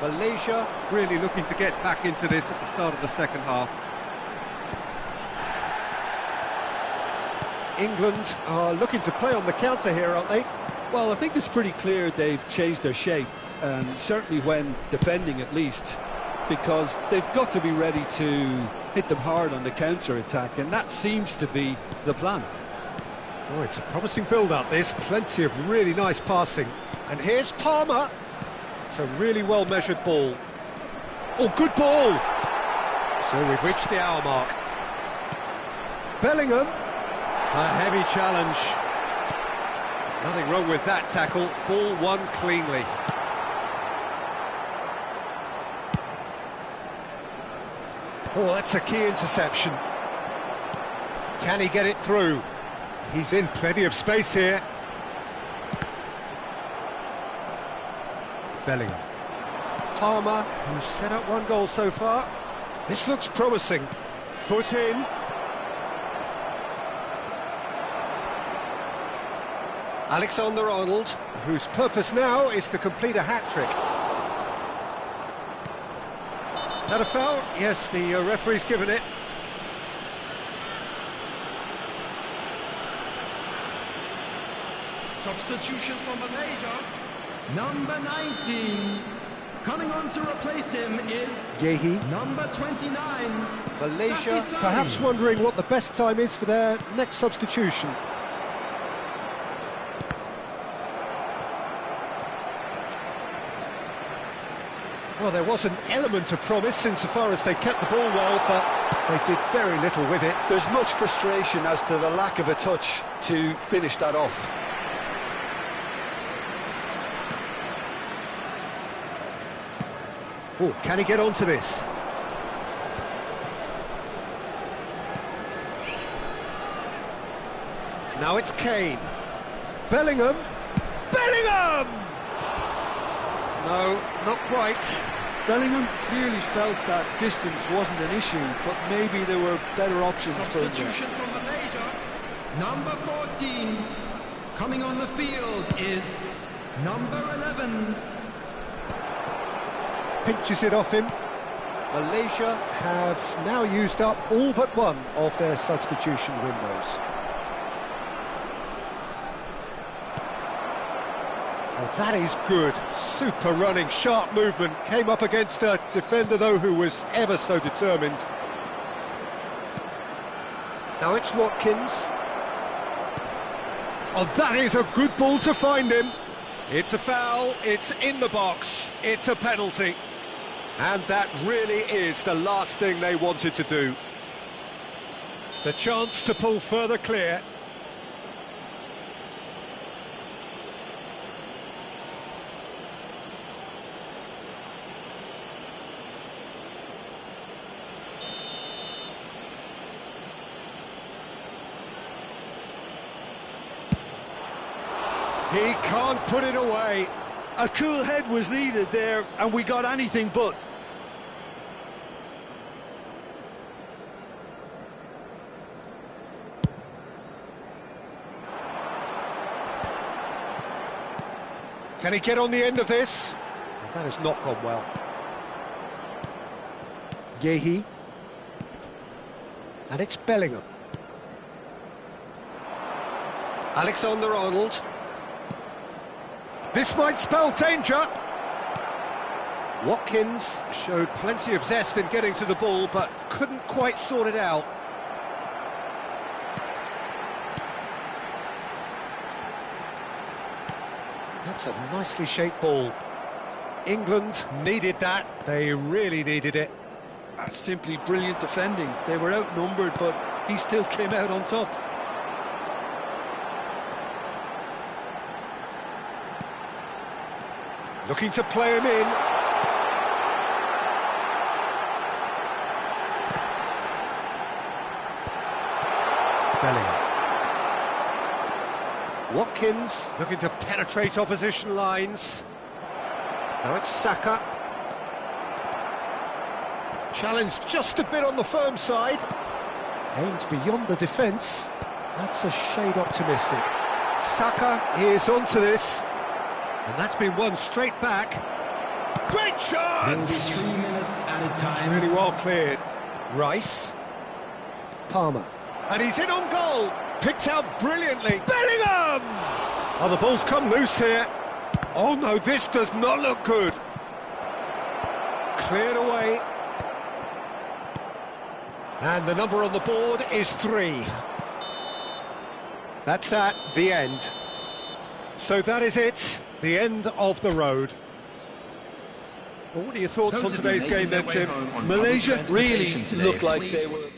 Malaysia really looking to get back into this at the start of the second half. England are looking to play on the counter here, aren't they? Well, I think it's pretty clear they've changed their shape, certainly when defending at least, because they've got to be ready to hit them hard on the counter-attack, and that seems to be the plan. Oh, it's a promising build-up, this. Plenty of really nice passing. And here's Palmer. It's a really well-measured ball. Oh, good ball! So we've reached the hour mark. Bellingham. A heavy challenge. Nothing wrong with that tackle. Ball won cleanly. Oh, that's a key interception. Can he get it through? He's in plenty of space here. Bellingham. Palmer, who's set up one goal so far. This looks promising. Foot in. Alexander-Arnold, whose purpose now is to complete a hat-trick. That a foul? Yes, the referee's given it. Substitution for Malaysia. Number 19. Coming on to replace him is Yehi. number 29. Malaysia Safi perhaps wondering what the best time is for their next substitution. Well, there was an element of promise insofar as they kept the ball well, but they did very little with it. There's much frustration as to the lack of a touch to finish that off. Oh, can he get onto this? Now it's Kane. Bellingham. Bellingham! No, not quite. Bellingham clearly felt that distance wasn't an issue, but maybe there were better options for him there. Substitution from Malaysia. Number 14. Coming on the field is number 11. Pinches it off him. Malaysia have now used up all but one of their substitution windows. Oh, that is good. Super running, sharp movement. Came up against a defender, though, who was ever so determined. Now it's Watkins. Oh, that is a good ball to find him. It's a foul. It's in the box. It's a penalty. And that really is the last thing they wanted to do. The chance to pull further clear. He can't put it away. A cool head was needed there, and we got anything but. Can he get on the end of this? Well, that has not gone well. Yehi. And it's Bellingham. Alexander-Arnold. This might spell danger. Watkins showed plenty of zest in getting to the ball, but couldn't quite sort it out. That's a nicely shaped ball. England needed that. They really needed it. That's simply brilliant defending. They were outnumbered, but he still came out on top. Looking to play him in. Bellingham. Watkins looking to penetrate opposition lines. Now it's Saka. Challenged just a bit on the firm side. Aimed beyond the defence. That's a shade optimistic. Saka is onto this. And that's been won straight back. Great chance! 3 minutes added time. It's really well cleared. Rice. Palmer. And he's in on goal. Picked out brilliantly. Bellingham! Oh, the ball's come loose here. Oh no, this does not look good. Cleared away. And the number on the board is 3. That's that, the end. So that is it, the end of the road. Well, what are your thoughts on today's game then, Jim? Malaysia really looked like they were...